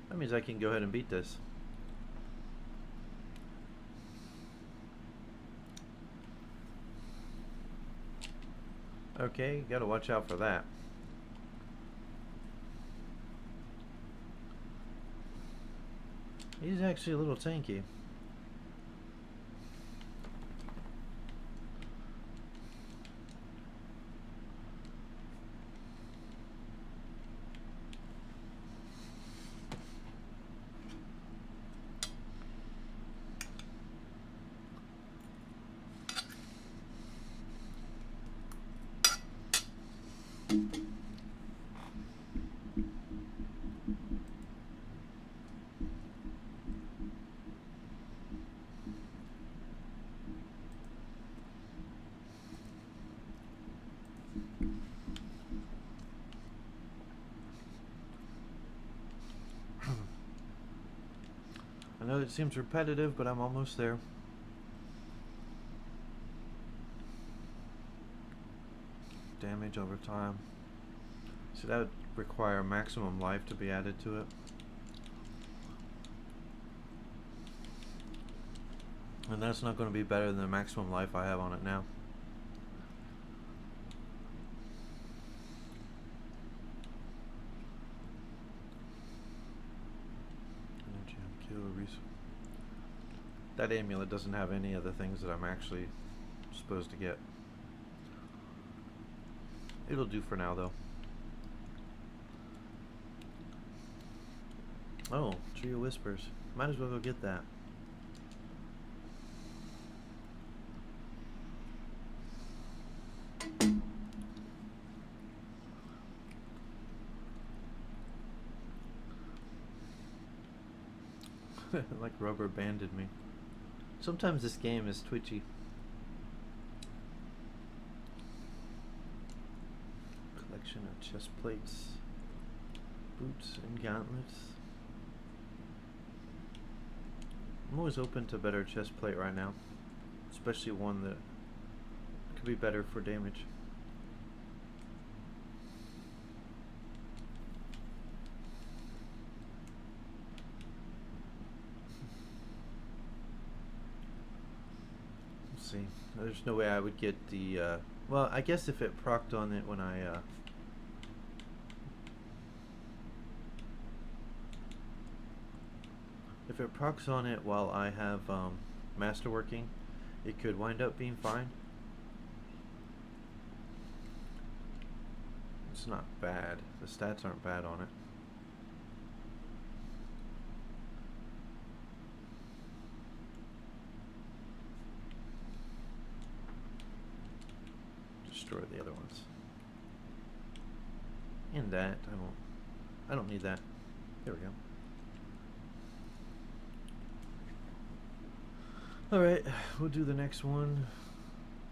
That means I can go ahead and beat this. Okay, gotta watch out for that. He's actually a little tanky. I know it seems repetitive, but I'm almost there. Damage over time. So that would require maximum life to be added to it. And that's not going to be better than the maximum life I have on it now. Energy on kill resource. That amulet doesn't have any of the things that I'm actually supposed to get. It'll do for now, though. Oh, Tree of Whispers. Might as well go get that. Like rubber banded me. Sometimes this game is twitchy. Collection of chest plates, boots, and gauntlets. I'm always open to better chest plate right now, especially one that could be better for damage. Let's see. There's no way I would get the, well, I guess if it procced on it when I, if it procs on it while I have masterworking, it could wind up being fine. It's not bad. The stats aren't bad on it. Destroy the other ones. And that, I don't need that. There we go. Alright, we'll do the next one.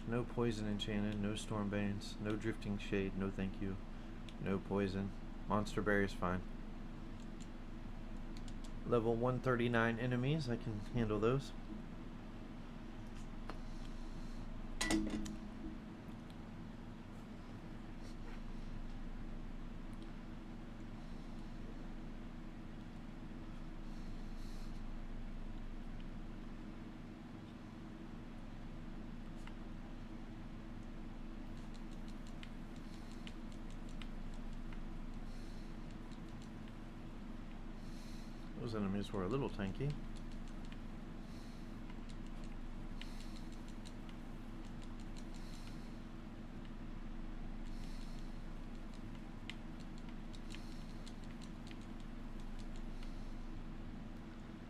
No poison enchanted, no stormbanes, no drifting shade, no thank you. No poison. Monster berry is fine. Level 139 enemies, I can handle those. Those enemies were a little tanky.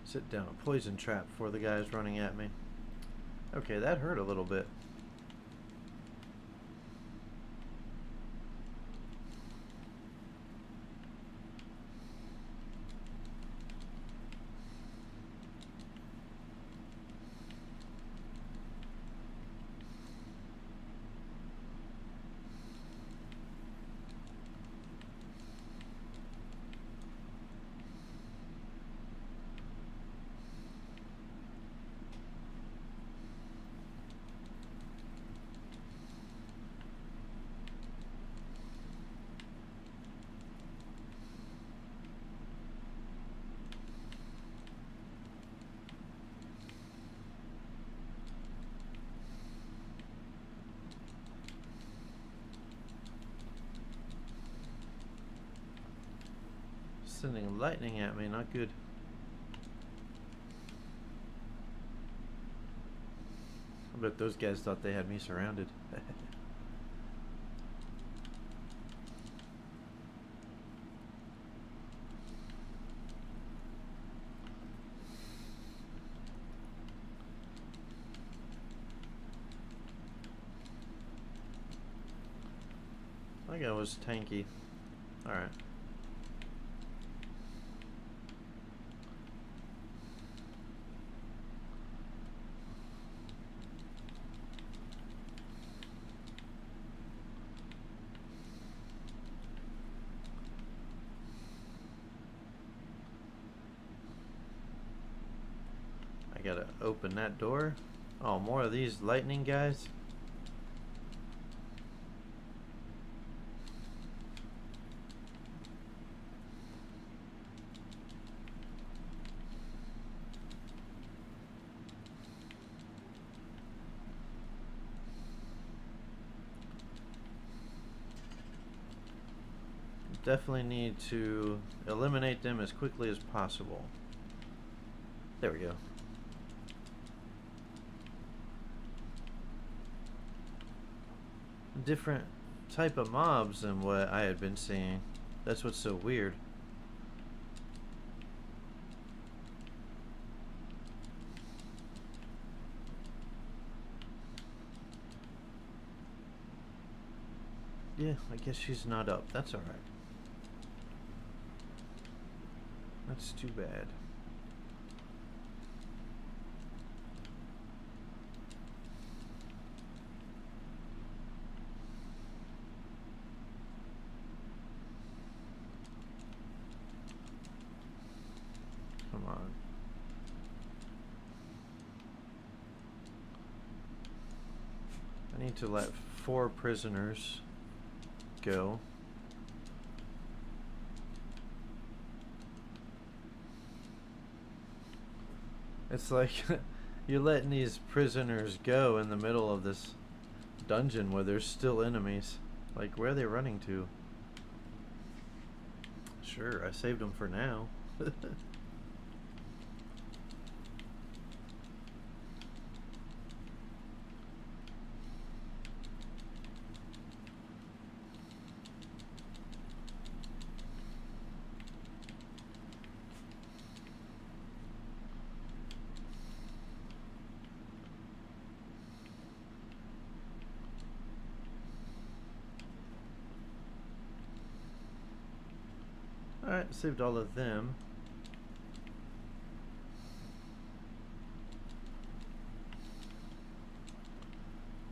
Sit down a poison trap before the guy's running at me. Okay, that hurt a little bit. sending lightning at me, not good. I bet those guys thought they had me surrounded. That guy was tanky. Alright. I gotta open that door. Oh, more of these lightning guys. Definitely need to eliminate them as quickly as possible. There we go. Different type of mobs than what I had been seeing. That's what's so weird. Yeah, I guess she's not up. That's alright. That's too bad. Come on. I need to let 4 prisoners go. It's like you're letting these prisoners go in the middle of this dungeon where there's still enemies. Like, where are they running to? Sure, I saved them for now. Alright, saved all of them.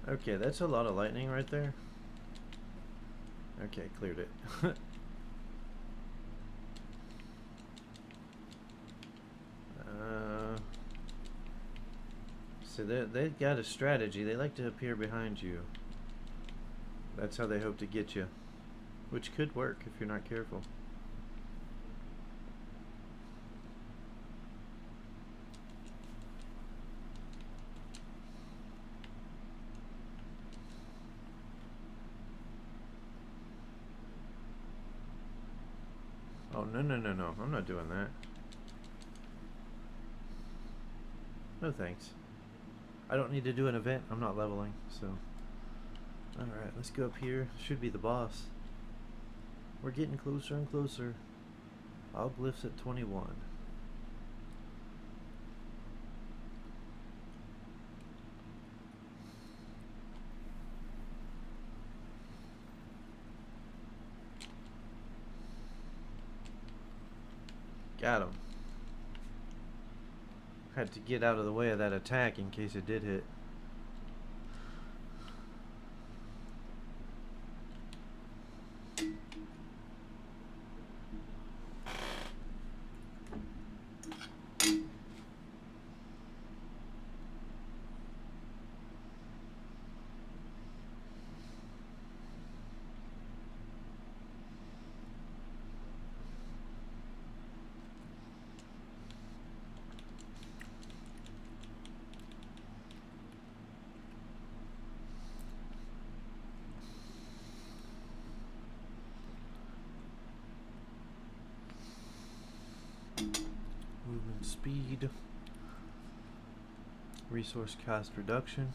Okay, that's a lot of lightning right there. Okay, cleared it. So they got a strategy. They like to appear behind you. That's how they hope to get you. Which could work if you're not careful. Oh, no, no, no, no. I'm not doing that. No thanks. I don't need to do an event. I'm not leveling, so. Alright, let's go up here. Should be the boss. We're getting closer and closer. All glyphs at 21. Got him. Had to get out of the way of that attack in case it did hit. speed. Resource cost reduction.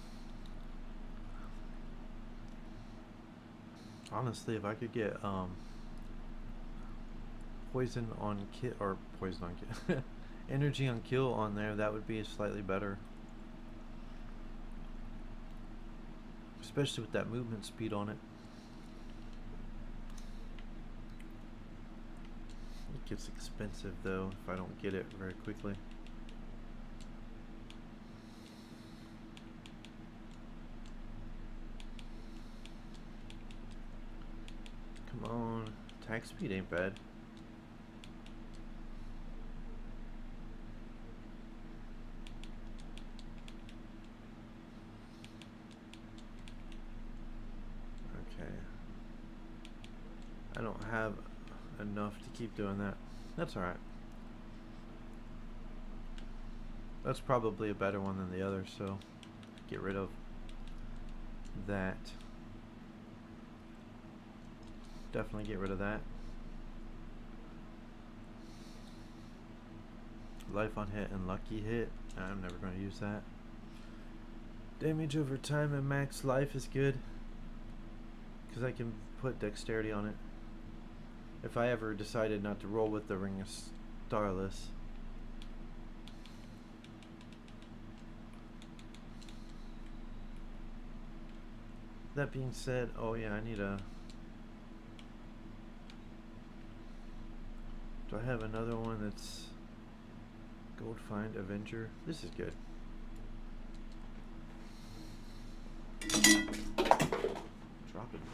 Honestly, if I could get poison on kill, or poison on kill, energy on kill on there, that would be slightly better. Especially with that movement speed on it. It gets expensive though if I don't get it very quickly. Come on, attack speed ain't bad. Okay. I don't have enough to keep doing that. That's alright. That's probably a better one than the other, so get rid of that. Definitely get rid of that. Life on hit and lucky hit. I'm never going to use that. Damage over time and max life is good, because I can put dexterity on it if I ever decided not to roll with the Ring of Starless. That being said, oh yeah, I need a... Do I have another one that's Gold Find Avenger? This is good. Dropping things.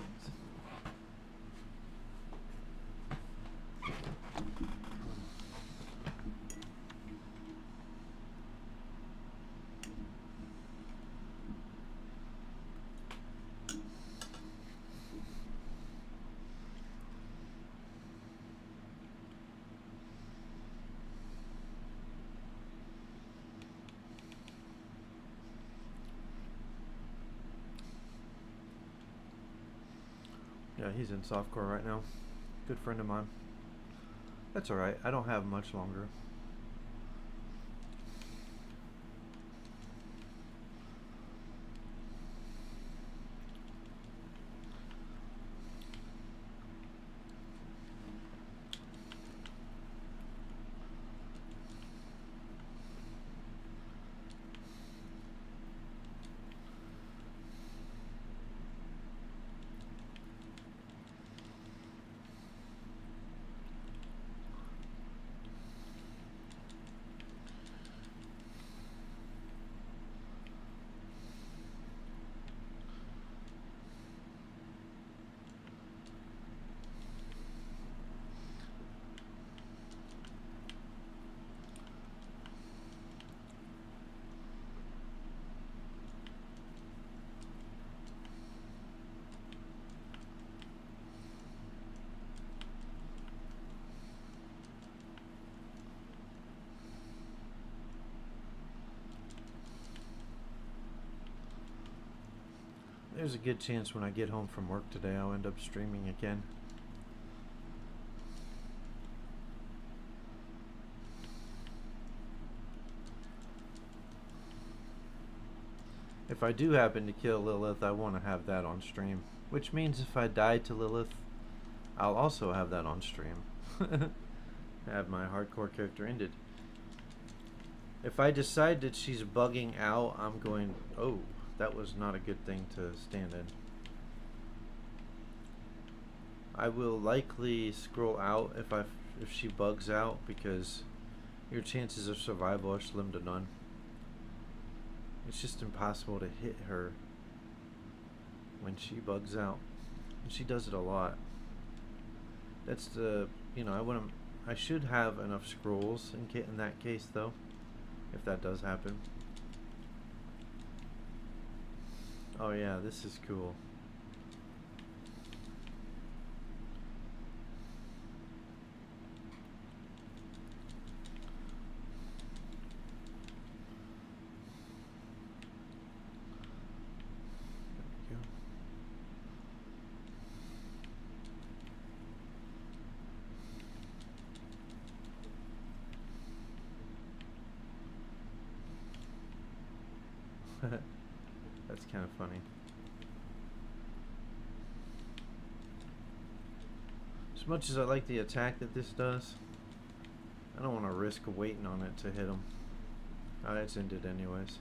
Yeah, he's in softcore right now. Good friend of mine. That's alright. I don't have much longer. There's a good chance when I get home from work today I'll end up streaming again. If I do happen to kill Lillith, I want to have that on stream. Which means if I die to Lillith, I'll also have that on stream. Have my hardcore character ended. If I decide that she's bugging out, I'm going... Oh, that was not a good thing to stand in. I will likely scroll out if she bugs out, because your chances of survival are slim to none. It's just impossible to hit her when she bugs out, and she does it a lot. That's the, you know, I should have enough scrolls in that case though, if that does happen. Oh yeah, this is cool. That's kind of funny. As much as I like the attack that this does, I don't want to risk waiting on it to hit him. Oh, it's ended anyways.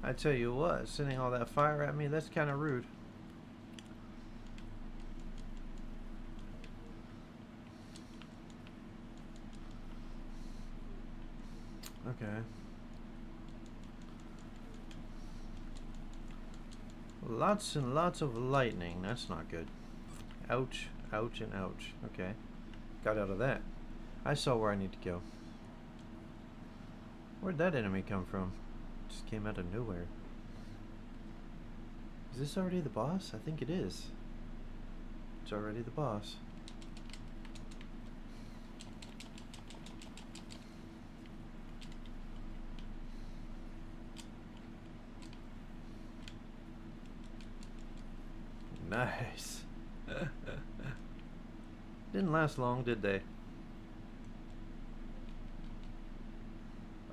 I tell you what, sending all that fire at me, that's kind of rude. Okay. Lots and lots of lightning. That's not good. Ouch, ouch, and ouch. Okay. Got out of that. I saw where I need to go. Where'd that enemy come from? Just came out of nowhere. Is this already the boss? I think it is. It's already the boss. Nice. Didn't last long, did they?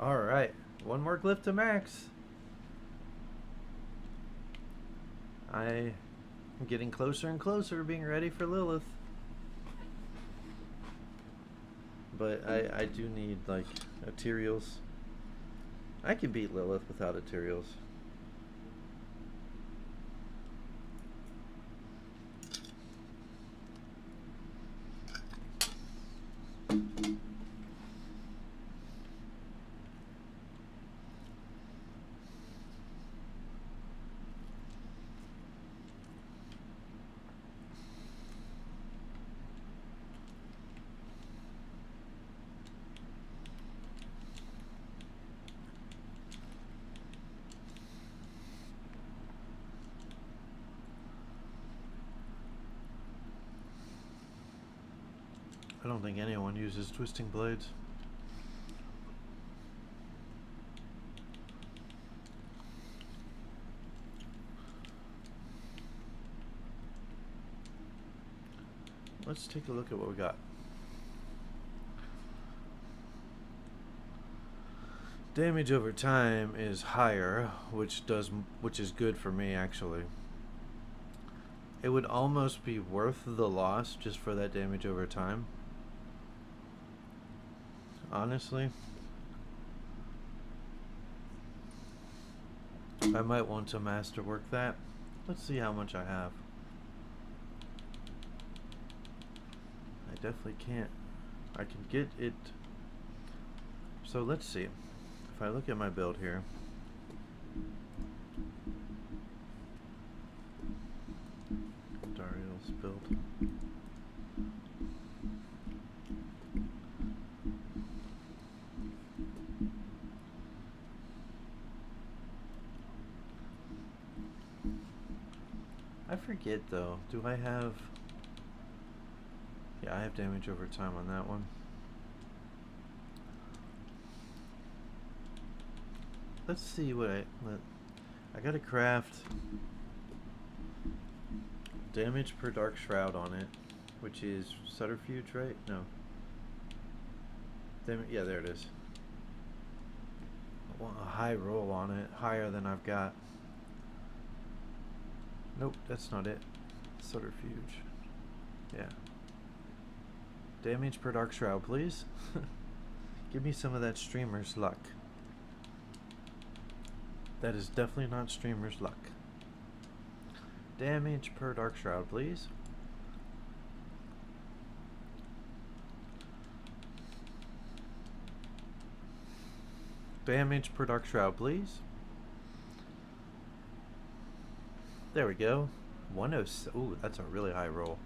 Alright. One more glyph to max. I am getting closer and closer to being ready for Lillith. But I do need, like, materials. I can beat Lillith without materials. I don't think anyone uses twisting blades. Let's take a look at what we got. Damage over time is higher, which is good for me actually. It would almost be worth the loss just for that damage over time. Honestly, I might want to masterwork that. Let's see how much I have. I definitely can't. I can get it. So let's see. If I look at my build here. Dario's build. I forget though. Do I have... Yeah, I have damage over time on that one. Let's see what I gotta craft damage per dark shroud on it, which is subterfuge, right? No. Yeah, there it is. I want a high roll on it, higher than I've got. Nope, that's not it. Subterfuge. Yeah. Damage per dark shroud, please. Give me some of that streamer's luck. That is definitely not streamer's luck. Damage per dark shroud, please. Damage per dark shroud, please. There we go. 106. Ooh, that's a really high roll.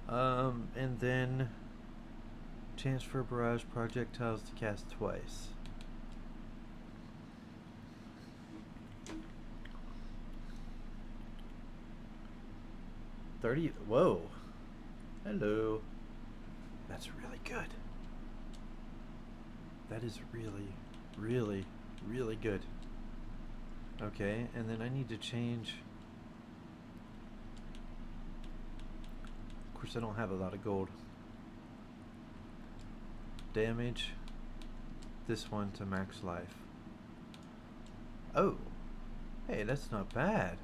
And then chance for barrage projectiles to cast twice. 30. Whoa. Hello. That's really good. That is really, really, really good. Okay, and then I need to change. Of course, I don't have a lot of gold. Damage. This one to max life. Oh. Hey, that's not bad.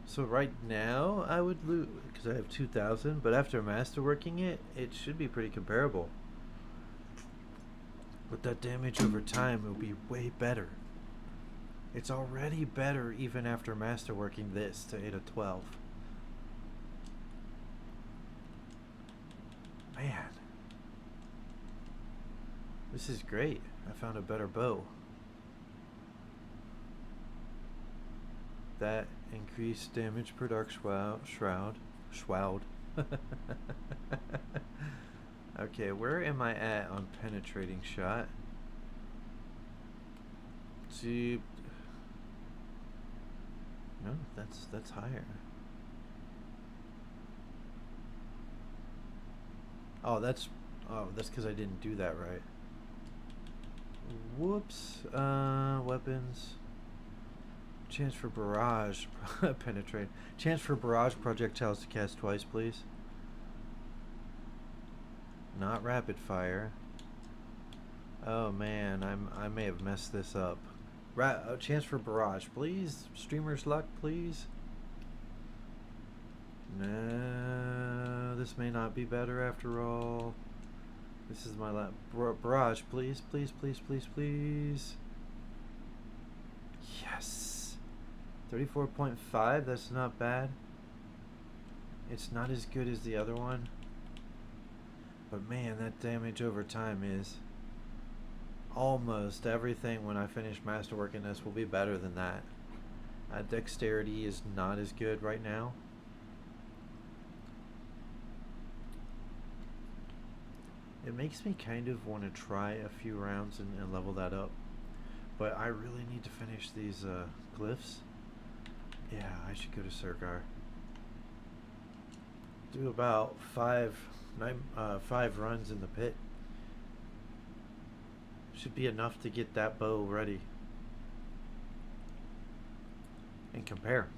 So right now I would lose because I have 2,000, but after masterworking it, it should be pretty comparable. With that damage over time, it will be way better. It's already better even after masterworking this to 8 of 12. Man. This is great. I found a better bow. That increased damage per dark shroud. Okay, where am I at on penetrating shot? See, no, that's higher. Oh, that's because I didn't do that right. Whoops. Weapons. Chance for barrage penetrate. Chance for barrage projectiles to cast twice, please. Not rapid fire. Oh man, I may have messed this up. Chance for barrage, please. Streamer's luck, please. No, this may not be better after all. This is my last barrage, please, please, please, please, please. Yes. 34.5, that's not bad. It's not as good as the other one. But man, that damage over time is almost everything when I finish masterworking this will be better than that. Dexterity is not as good right now. It makes me kind of want to try a few rounds and level that up. But I really need to finish these glyphs. Yeah, I should go to Surgar. Do about 5 runs in the pit. Should be enough to get that bow ready. And compare.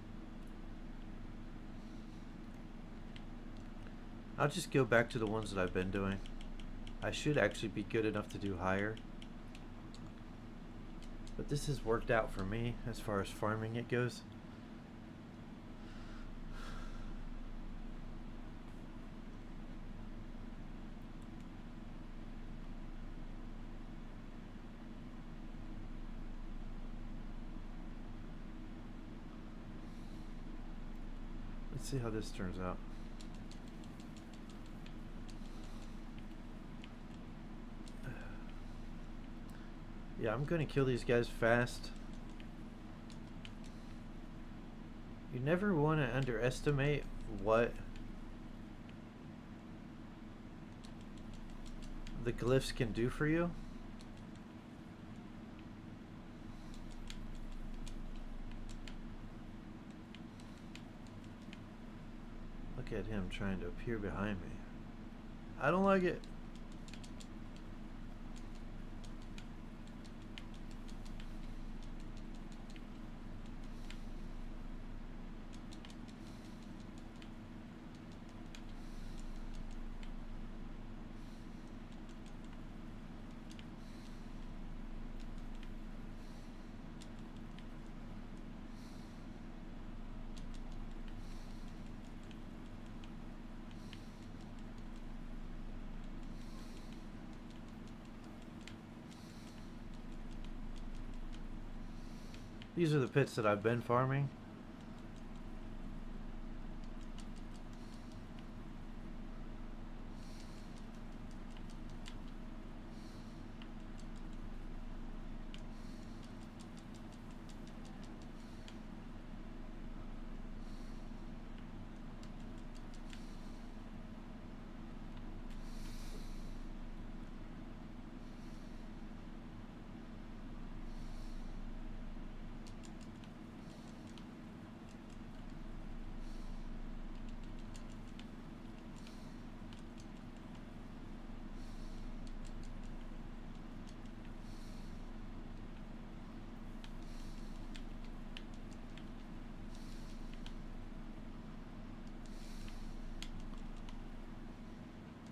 I'll just go back to the ones that I've been doing. I should actually be good enough to do higher. But this has worked out for me as far as farming it goes. Let's see how this turns out. Yeah, I'm going to kill these guys fast. You never want to underestimate what the glyphs can do for you. Look at him trying to appear behind me. I don't like it. These are the pits that I've been farming.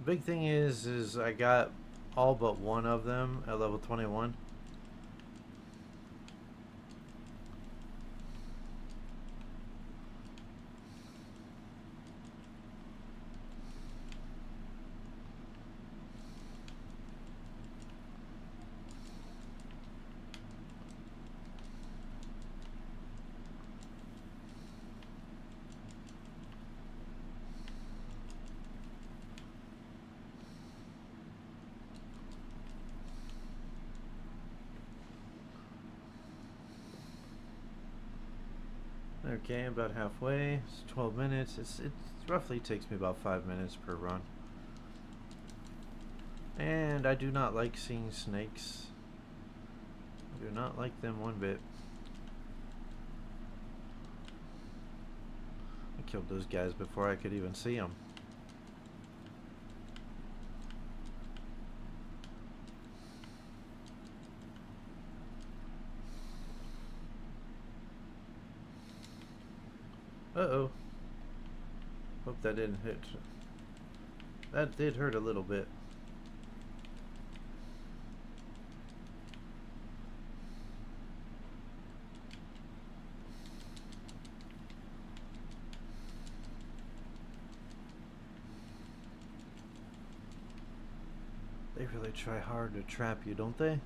Big thing is I got all but one of them at level 21. Okay, about halfway. It's 12 minutes. It roughly takes me about 5 minutes per run. And I do not like seeing snakes. I do not like them one bit. I killed those guys before I could even see them. Uh-oh. Hope that didn't hit. That did hurt a little bit. They really try hard to trap you, don't they?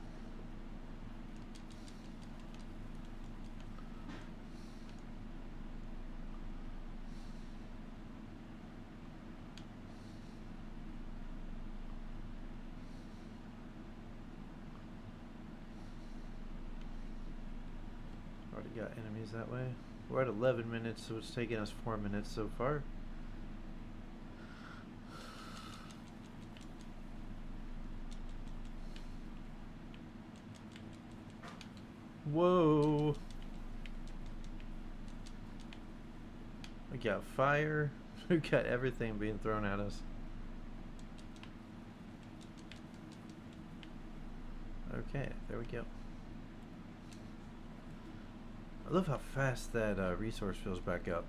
Already got enemies that way. We're at 11 minutes, so it's taking us 4 minutes so far. Whoa! We got fire. We got everything being thrown at us. Okay, there we go. I love how fast that resource fills back up.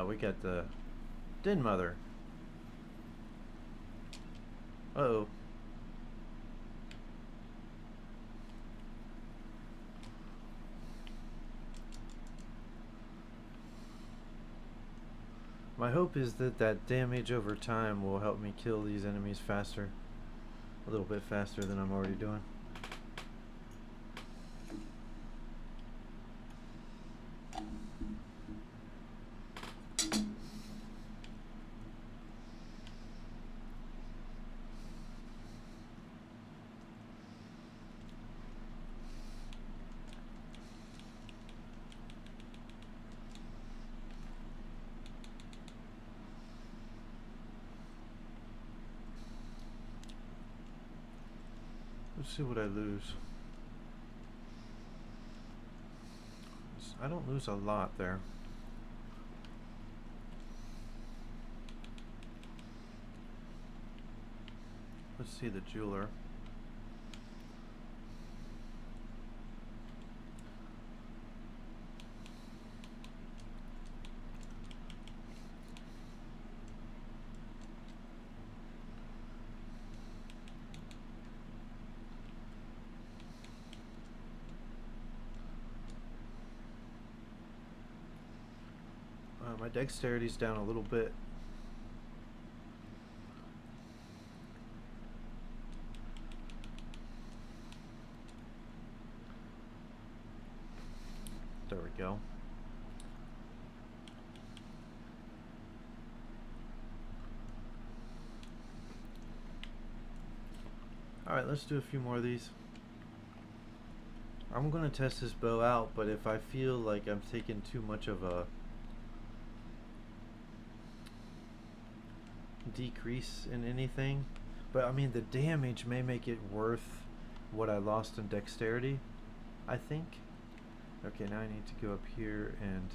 We got the Den Mother. Uh-oh. My hope is that that damage over time will help me kill these enemies faster. A little bit faster than I'm already doing. Let's see what I lose. I don't lose a lot there. Let's see the jeweler. My dexterity's down a little bit. There we go. Alright, let's do a few more of these. I'm gonna test this bow out, but if I feel like I'm taking too much of a decrease in anything, but I mean the damage may make it worth what I lost in dexterity, I think. Okay, now I need to go up here and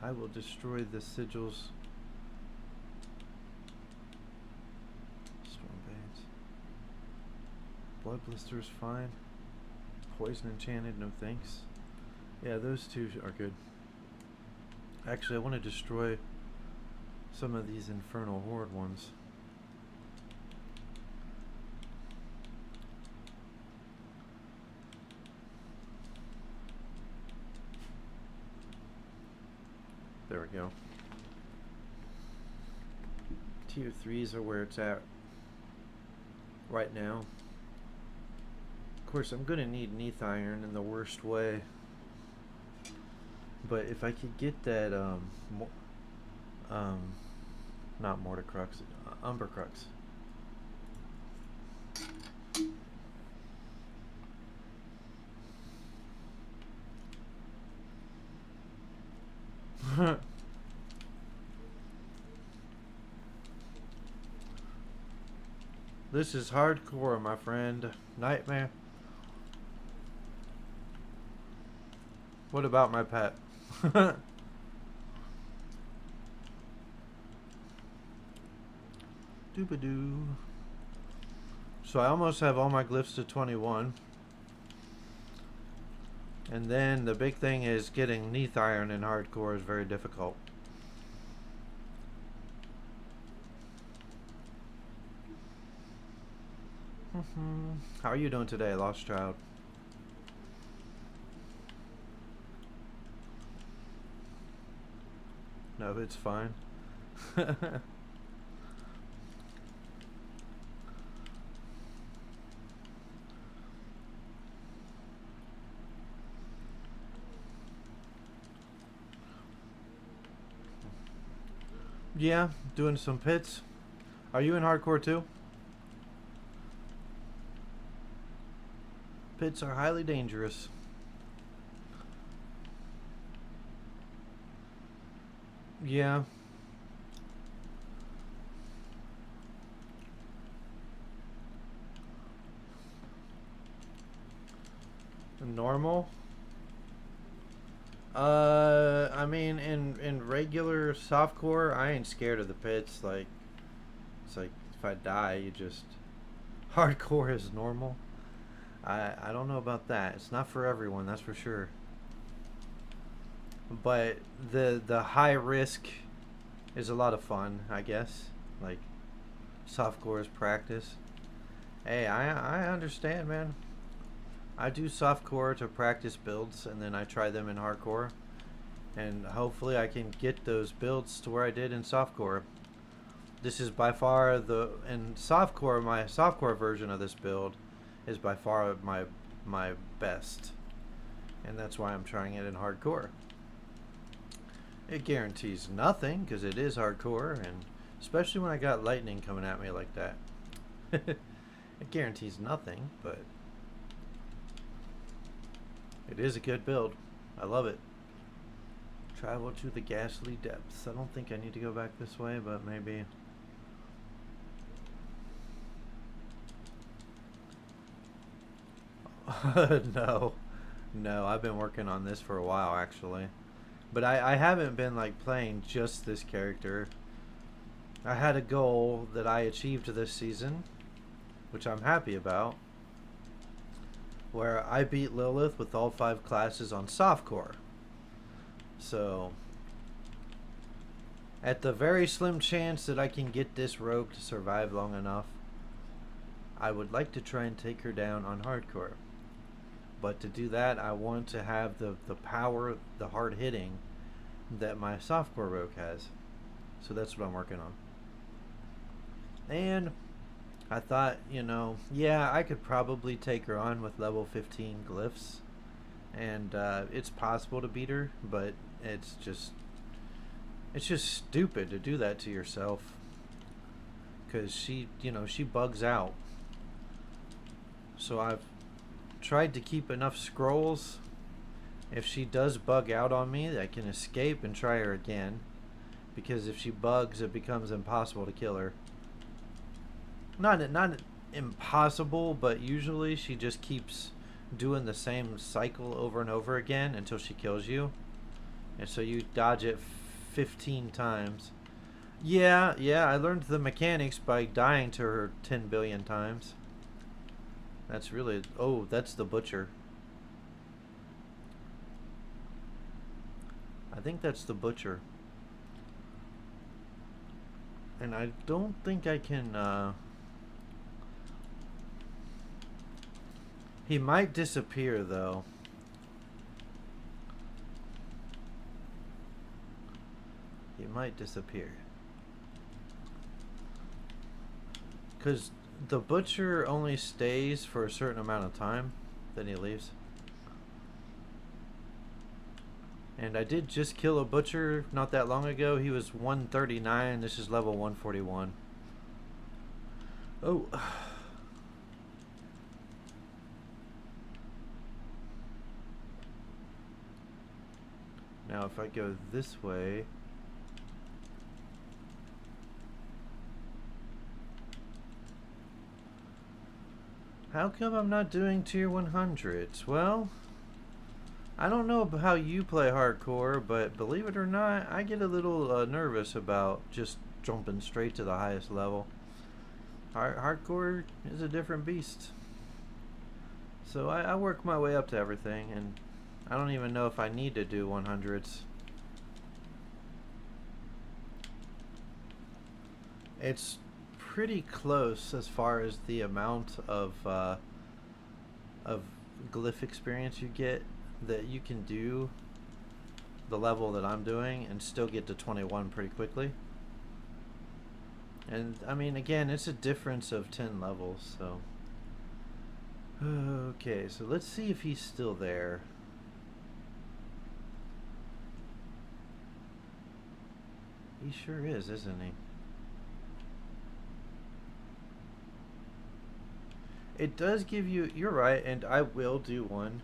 I will destroy the sigils. Storm Veins. Blood Blister's fine. Poison Enchanted, no thanks. Yeah, those two are good. Actually, I want to destroy some of these infernal horde ones. There we go. Tier 3s are where it's at right now. Of course, I'm going to need Neath Iron in the worst way. But if I could get that, not Morticrux, Umbercrux. This is hardcore, my friend. Nightmare. What about my pet? Doobadoo. So I almost have all my glyphs to 21. And then the big thing is getting Neath Iron in hardcore is very difficult. How are you doing today, Lost Child? No, it's fine. Yeah, doing some pits. Are you in hardcore too? Pits are highly dangerous. Yeah. Normal? I mean, in regular softcore, I ain't scared of the pits. Like, it's like if I die, you just hardcore is normal. I don't know about that. It's not for everyone, that's for sure. But the high risk is a lot of fun, I guess. Like, softcore is practice. Hey, I understand, man. I do softcore to practice builds, and then I try them in hardcore. And hopefully I can get those builds to where I did in softcore. This is by far in softcore, my softcore version of this build is by far my best. And that's why I'm trying it in hardcore. It guarantees nothing, because it is hardcore, and especially when I got lightning coming at me like that. It guarantees nothing, but it is a good build. I love it. Travel to the ghastly depths. I don't think I need to go back this way, but maybe. No. No, I've been working on this for a while, actually. But I haven't been, like, playing just this character. I had a goal that I achieved this season, which I'm happy about, where I beat Lillith with all 5 classes on softcore. So, at the very slim chance that I can get this rogue to survive long enough, I would like to try and take her down on hardcore. But to do that, I want to have the power, the hard hitting that my softcore rogue has. So that's what I'm working on. And I thought, you know, yeah, I could probably take her on with level 15 glyphs. And it's possible to beat her, but it's just stupid to do that to yourself. Because she, you know, she bugs out. So I've tried to keep enough scrolls. If she does bug out on me, I can escape and try her again. Because if she bugs, it becomes impossible to kill her. Not impossible, but usually she just keeps doing the same cycle over and over again until she kills you. And so you dodge it 15 times. Yeah, I learned the mechanics by dying to her 10 billion times. That's really... Oh, that's the butcher. I think that's the butcher. And I don't think I can, he might disappear, though. He might disappear. Because the butcher only stays for a certain amount of time, then he leaves. And I did just kill a butcher not that long ago. He was 139. This is level 141. Oh. Now if I go this way... How come I'm not doing tier 100s? Well... I don't know how you play hardcore, but believe it or not, I get a little nervous about just jumping straight to the highest level. Hardcore is a different beast. So I work my way up to everything, and I don't even know if I need to do 100s. It's pretty close as far as the amount of glyph experience you get, that you can do the level that I'm doing and still get to 21 pretty quickly. And I mean, again, it's a difference of 10 levels, so okay, so let's see if he's still there. He sure is, isn't he? It does give you, you're right, and I will do one.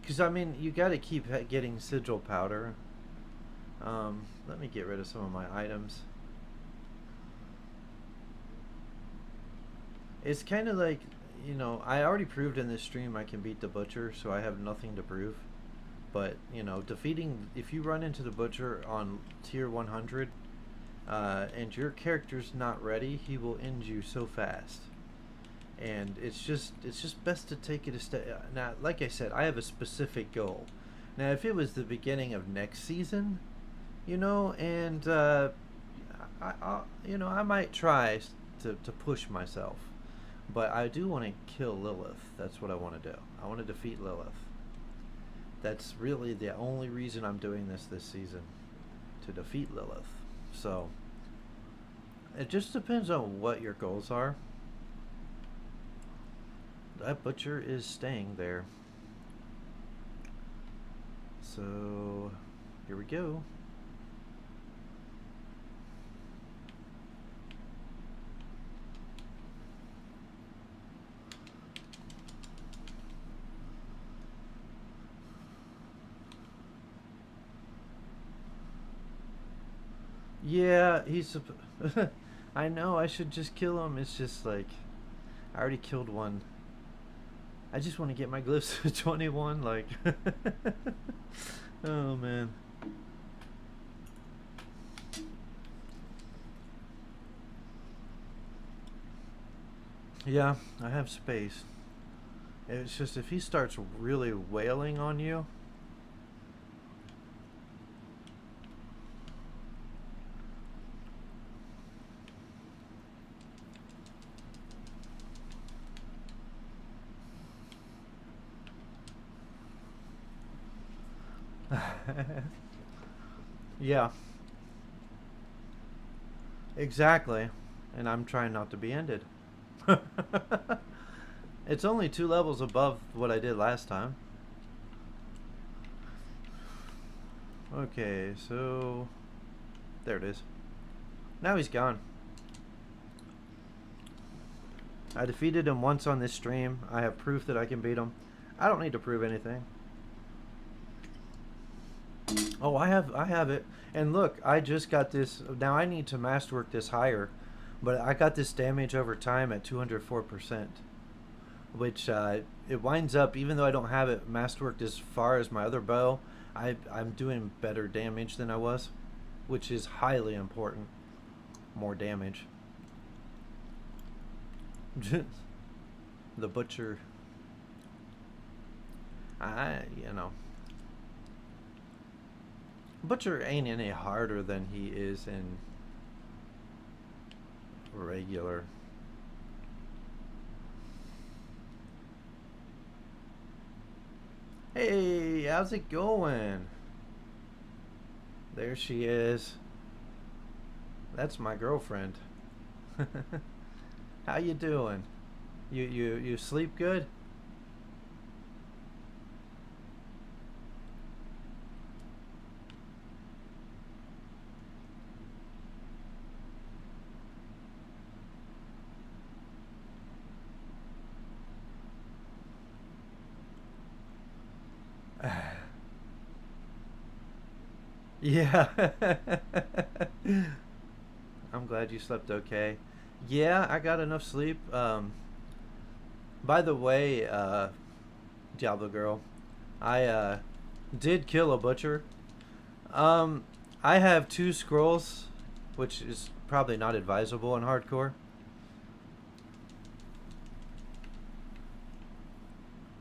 Because, I mean, you got to keep getting sigil powder. Let me get rid of some of my items. It's kind of like, you know, I already proved in this stream I can beat the butcher, so I have nothing to prove. But, you know, defeating, if you run into the butcher on tier 100, and your character's not ready, he will end you so fast. And it's just best to take it a step. Now, like I said, I have a specific goal. Now, if it was the beginning of next season, you know, and I might try to push myself, but I do want to kill Lillith. That's what I want to do. I want to defeat Lillith. That's really the only reason I'm doing this season, to defeat Lillith. So it just depends on what your goals are. That butcher is staying there. So here we go. Yeah, he's I know I should just kill him. It's just like I already killed one. I just want to get my glyphs to 21, like oh man. Yeah, I have space. It's just if he starts really wailing on you, yeah, exactly. And I'm trying not to be ended. It's only 2 levels above what I did last time. Okay, so there it is. Now he's gone. I defeated him once on this stream. I have proof that I can beat him. I don't need to prove anything. Oh, I have it. And look, I just got this. Now I need to masterwork this higher, but I got this damage over time at 204%, which it winds up, even though I don't have it masterworked as far as my other bow, I'm doing better damage than I was, which is highly important. More damage. The butcher. You know. Butcher ain't any harder than he is in regular. Hey, how's it going? There she is. That's my girlfriend. How you doing? You sleep good? Yeah. I'm glad you slept okay. Yeah, I got enough sleep. By the way, Diablo girl, I did kill a butcher. Um, I have 2 scrolls, which is probably not advisable in hardcore.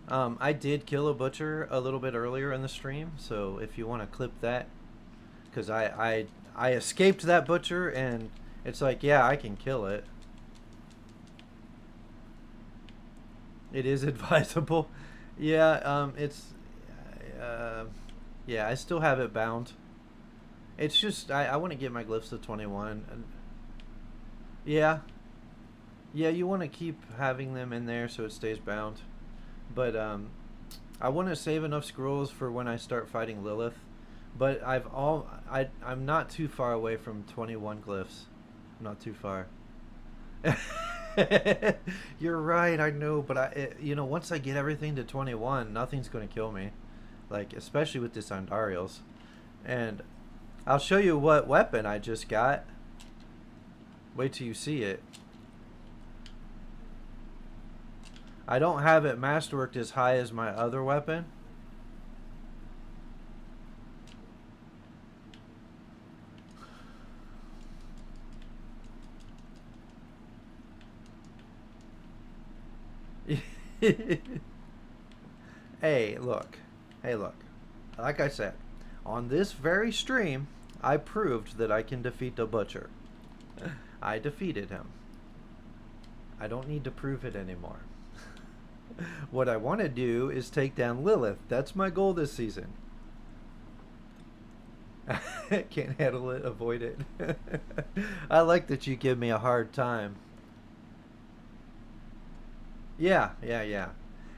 I did kill a butcher a little bit earlier in the stream, so if you want to clip that, because I escaped that butcher, and it's like, yeah, I can kill it. It is advisable. Yeah, uh, yeah, I still have it bound. It's just, I want to get my glyphs to 21. And yeah, yeah, you want to keep having them in there so it stays bound. But I want to save enough scrolls for when I start fighting Lillith. But I'm not too far away from 21 glyphs. I'm not too far. You're right, I know, but once I get everything to 21, nothing's going to kill me. Like, especially with this Andariels. And I'll show you what weapon I just got. Wait till you see it. I don't have it masterworked as high as my other weapon. Hey, look. Hey, look. Like I said, on this very stream, I proved that I can defeat the Butcher. I defeated him. I don't need to prove it anymore. What I want to do is take down Lillith. That's my goal this season. Can't handle it, avoid it. I like that you give me a hard time. Yeah.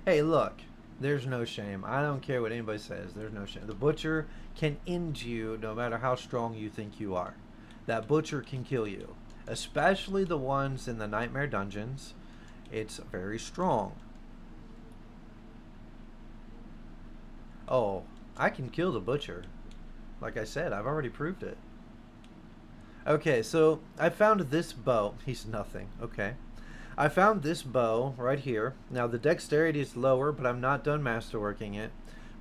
Hey, look. There's no shame. I don't care what anybody says. There's no shame. The Butcher can end you no matter how strong you think you are. That Butcher can kill you. Especially the ones in the Nightmare Dungeons. It's very strong. Oh, I can kill the Butcher. Like I said, I've already proved it. Okay, so I found this bow. He's nothing. Okay. I found this bow right here. Now the dexterity is lower, but I'm not done masterworking it.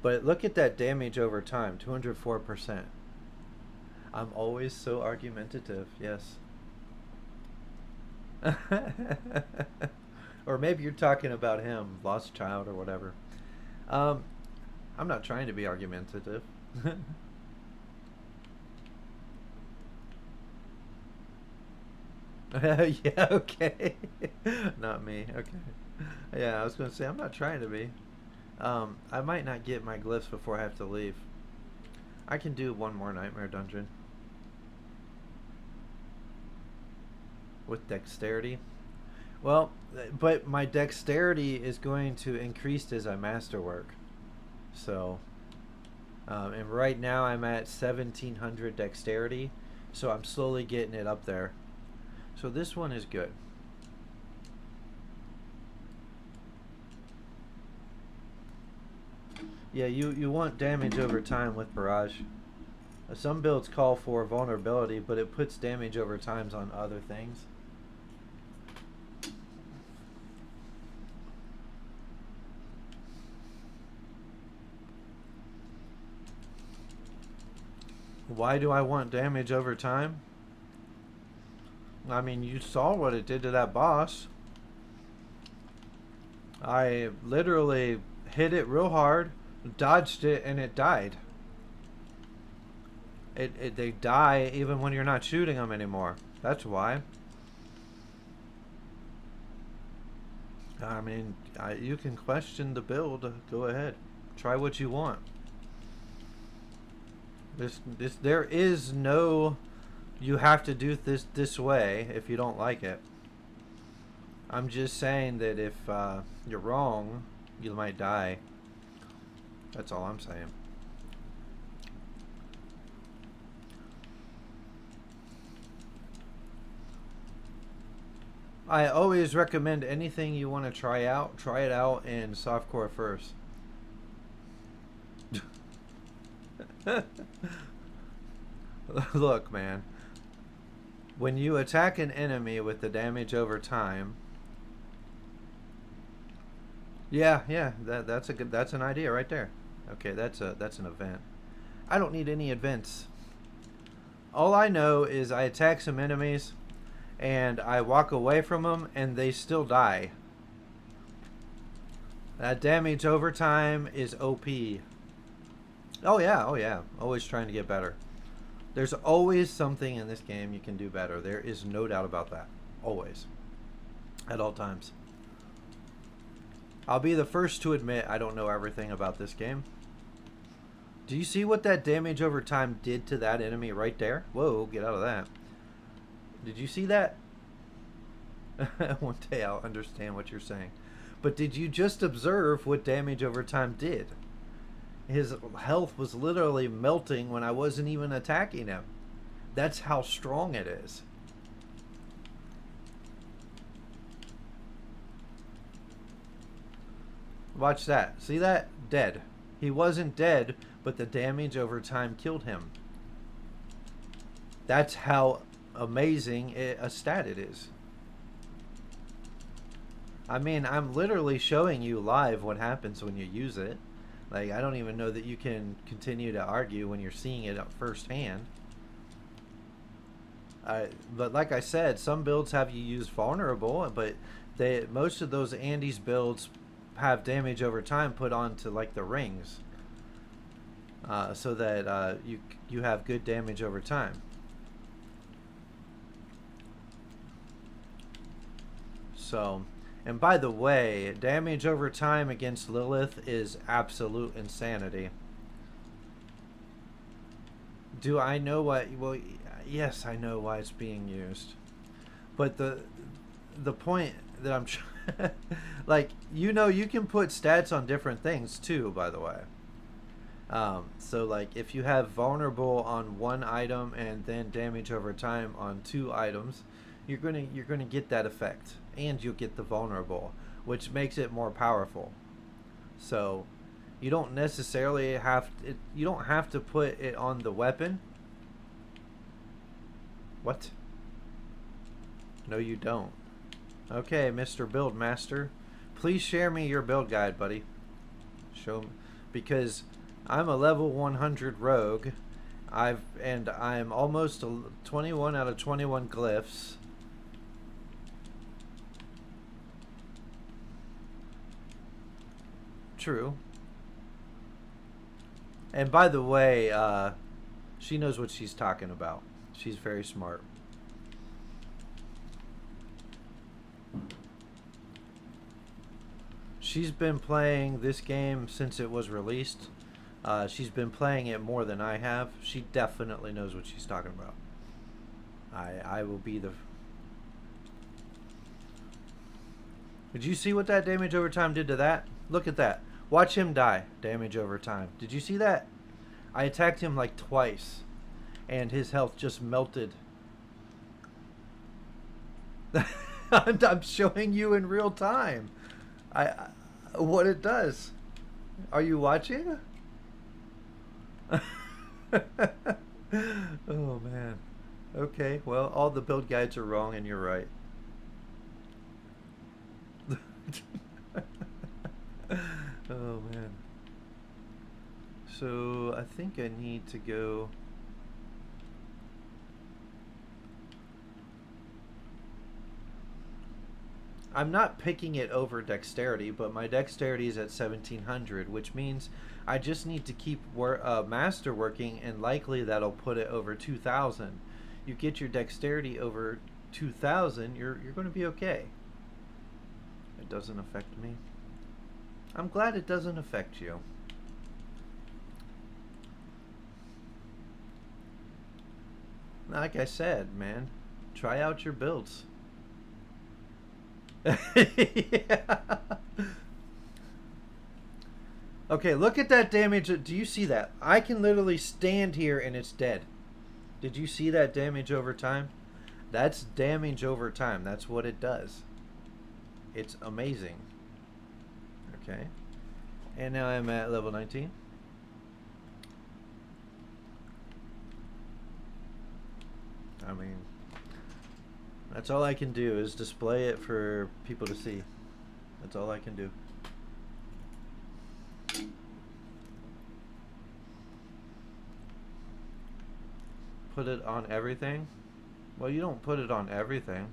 But look at that damage over time, 204%. I'm always so argumentative, yes. Or maybe you're talking about him, Lost Child or whatever. I'm not trying to be argumentative. Yeah, okay. Not me, okay. Yeah, I was going to say, I'm not trying to be. I might not get my glyphs before I have to leave. I can do one more Nightmare Dungeon. With dexterity. Well, but my dexterity is going to increase as I masterwork. So, and right now I'm at 1700 dexterity. So I'm slowly getting it up there. So this one is good. Yeah, you want damage over time with Barrage. Some builds call for vulnerability, but it puts damage over times on other things. Why do I want damage over time? I mean, you saw what it did to that boss. I literally hit it real hard, dodged it, and it died. They die even when you're not shooting them anymore. That's why. I mean, you can question the build. Go ahead. Try what you want. There is no, you have to do this way if you don't like it. I'm just saying that if you're wrong, you might die. That's all I'm saying. I always recommend anything you want to try it out in softcore first. Look, man. When you attack an enemy with the damage over time, yeah, that's an idea right there. Okay, that's an event. I don't need any events. All I know is I attack some enemies and I walk away from them and they still die. That damage over time is OP. Oh yeah. Always trying to get better. There's always something in this game you can do better. There is no doubt about that. Always. At all times. I'll be the first to admit I don't know everything about this game. Do you see what that damage over time did to that enemy right there? Whoa, get out of that. Did you see that? One day I'll understand what you're saying. But did you just observe what damage over time did? His health was literally melting when I wasn't even attacking him. That's how strong it is. Watch that. See that? Dead. He wasn't dead, but the damage over time killed him. That's how amazing a stat it is. I mean, I'm literally showing you live what happens when you use it. Like, I don't even know that you can continue to argue when you're seeing it up firsthand. But like I said, some builds have you use vulnerable, but most of those Andes builds have damage over time put onto like the rings, so that you have good damage over time. So, and by the way, damage over time against Lillith is absolute insanity. Do I know why? Well, yes, I know why it's being used. But the point that I'm trying, like, you know, you can put stats on different things too, by the way. So like if you have vulnerable on one item and then damage over time on 2 items, you're gonna get that effect, and you'll get the vulnerable, which makes it more powerful. So you don't necessarily you don't have to put it on the weapon. What? No, you don't. Okay, Mr. Build Master, please share me your build guide, buddy. Show me, because I'm a level 100 rogue. I'm almost 21 out of 21 glyphs. True. And by the way, she knows what she's talking about. She's very smart. She's been playing this game since it was released. She's been playing it more than I have. She definitely knows what she's talking about. I will be the... Did you see what that damage over time did to that? Look at that. Watch him die. Damage over time. Did you see that? I attacked him like twice, and his health just melted. I'm showing you in real time. What it does. Are you watching? Oh man. Okay, well, all the build guides are wrong and you're right. Oh man. So I think I need to go. I'm not picking it over dexterity, but my dexterity is at 1700, which means I just need to keep master working, and likely that'll put it over 2000. You get your dexterity over 2000, you're going to be okay. It doesn't affect me. I'm glad it doesn't affect you. Like I said, man, try out your builds. Yeah. Okay, look at that damage. Do you see that? I can literally stand here and it's dead. Did you see that damage over time? That's damage over time. That's what it does. It's amazing. Okay. And now I'm at level 19. I mean, that's all I can do is display it for people to see. That's all I can do. Put it on everything? Well, you don't put it on everything.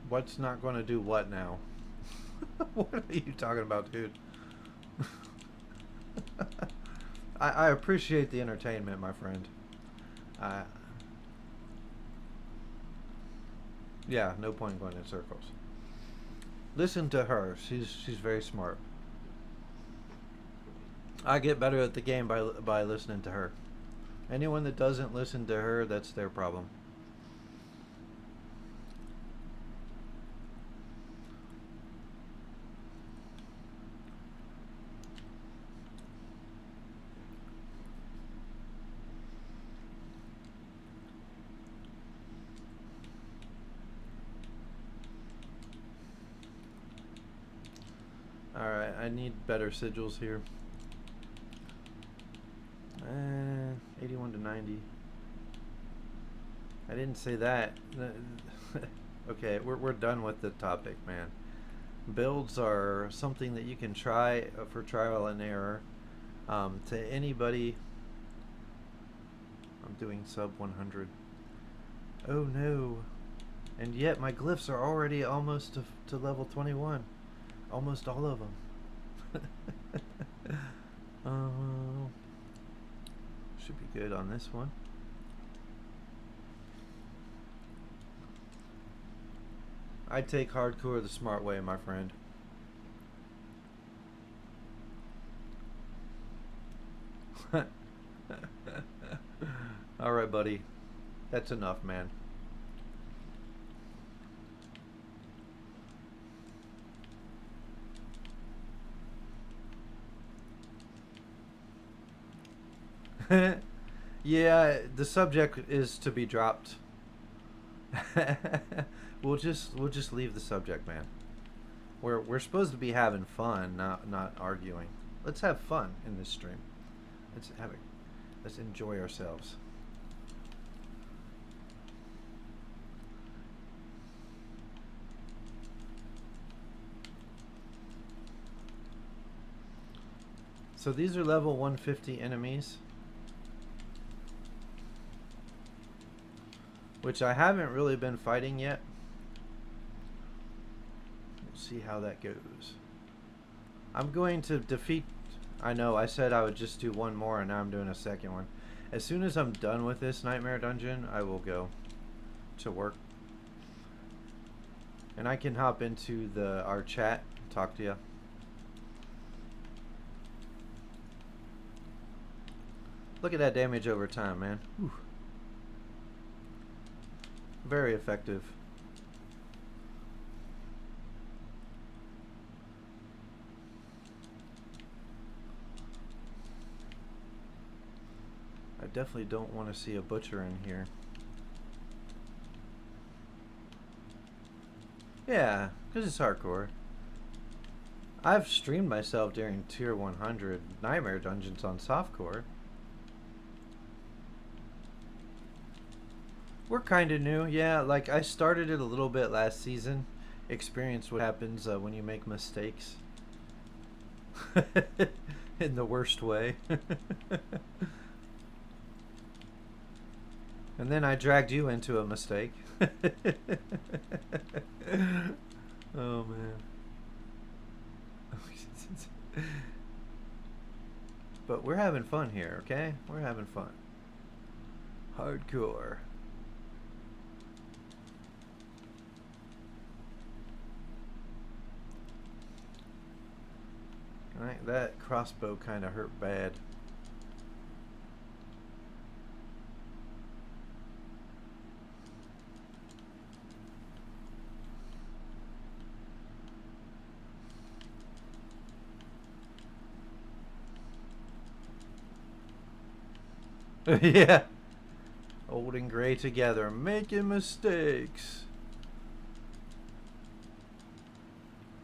What's not going to do what now? What are you talking about, dude? I appreciate the entertainment, my friend. Yeah, no point going in circles. Listen to her. She's very smart. I get better at the game by listening to her. Anyone that doesn't listen to her, that's their problem. Alright, I need better sigils here. 81 to 90. I didn't say that. Okay, we're done with the topic, man. Builds are something that you can try for trial and error. To anybody, I'm doing sub 100. Oh no. And yet my glyphs are already almost to level 21. Almost all of them. Should be good on this one. I take hardcore the smart way, my friend. Alright, buddy. That's enough, man. Yeah, the subject is to be dropped. We'll just leave the subject, man. We're supposed to be having fun, not arguing. Let's have fun in this stream. Let's enjoy ourselves. So these are level 150 enemies, which I haven't really been fighting yet. We'll see how that goes. I'm going to defeat... I know, I said I would just do one more, and now I'm doing a second one. As soon as I'm done with this nightmare dungeon, I will go to work. And I can hop into our chat, talk to you. Look at that damage over time, man. Whew. Very effective. I definitely don't want to see a butcher in here. Yeah, because it's hardcore. I've streamed myself during tier 100 nightmare dungeons on softcore. We're kind of new, yeah. Like, I started it a little bit last season. Experienced what happens when you make mistakes. In the worst way. And then I dragged you into a mistake. Oh man. But we're having fun here, okay? We're having fun. Hardcore. Alright, that crossbow kind of hurt bad. Yeah. Old and gray together, making mistakes.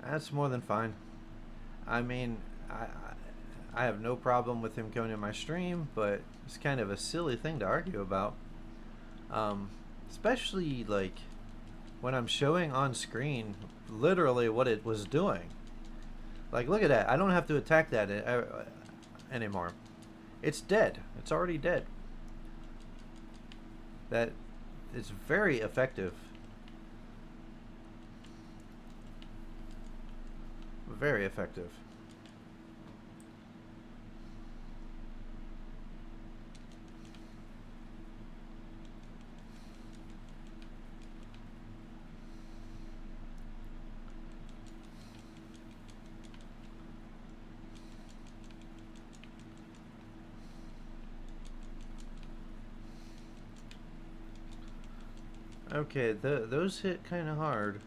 That's more than fine. I mean, I have no problem with him coming to my stream, but it's kind of a silly thing to argue about. Especially like when I'm showing on screen literally what it was doing. Like, look at that. I don't have to attack that anymore. It's dead. It's already dead. That is very effective. Very effective. Okay, those hit kind of hard.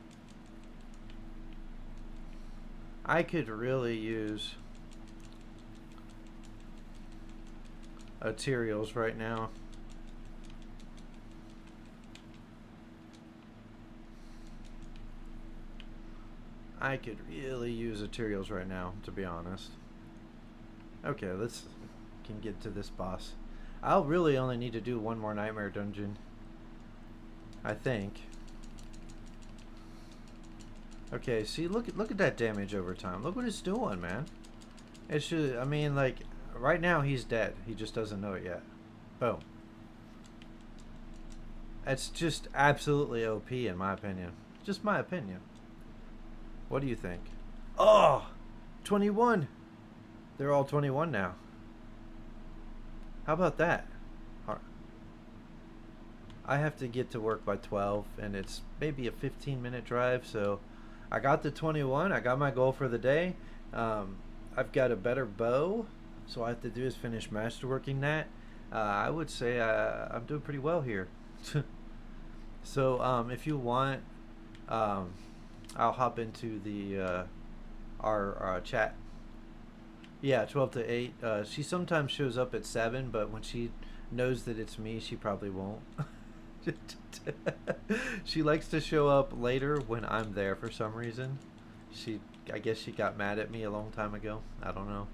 I could really use materials right now. I could really use materials right now, to be honest. Okay, let's can get to this boss. I'll really only need to do one more nightmare dungeon, I think. Okay, see, look at that damage over time. Look what it's doing, man. It should, I mean, like, right now he's dead. He just doesn't know it yet. Boom. That's just absolutely OP in my opinion. Just my opinion. What do you think? Oh! 21! They're all 21 now. How about that? I have to get to work by 12, and it's maybe a 15-minute drive, so I got the 21. I got my goal for the day. I've got a better bow, so all I have to do is finish masterworking that. I would say I'm doing pretty well here. So if you want, I'll hop into the our chat. Yeah, 12 to 8. She sometimes shows up at 7, but when she knows that it's me, she probably won't. She likes to show up later when I'm there for some reason. I guess she got mad at me a long time ago. I don't know.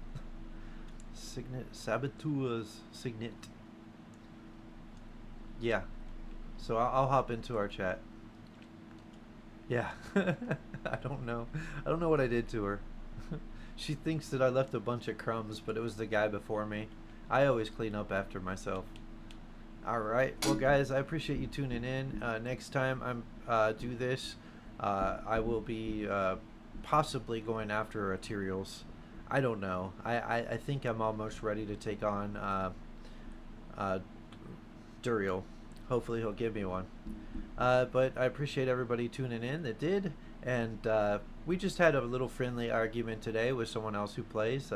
Signet Saboteurs Signet. Yeah. So I'll hop into our chat. Yeah. I don't know. I don't know what I did to her. She thinks that I left a bunch of crumbs, but it was the guy before me. I always clean up after myself. Alright, well guys, I appreciate you tuning in. Next time I do this, I will be possibly going after Arterials. I don't know. I think I'm almost ready to take on Duriel. Hopefully he'll give me one. But I appreciate everybody tuning in that did. And we just had a little friendly argument today with someone else who plays.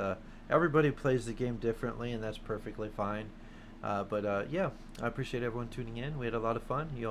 Everybody plays the game differently, and that's perfectly fine. But yeah, I appreciate everyone tuning in. We had a lot of fun. You all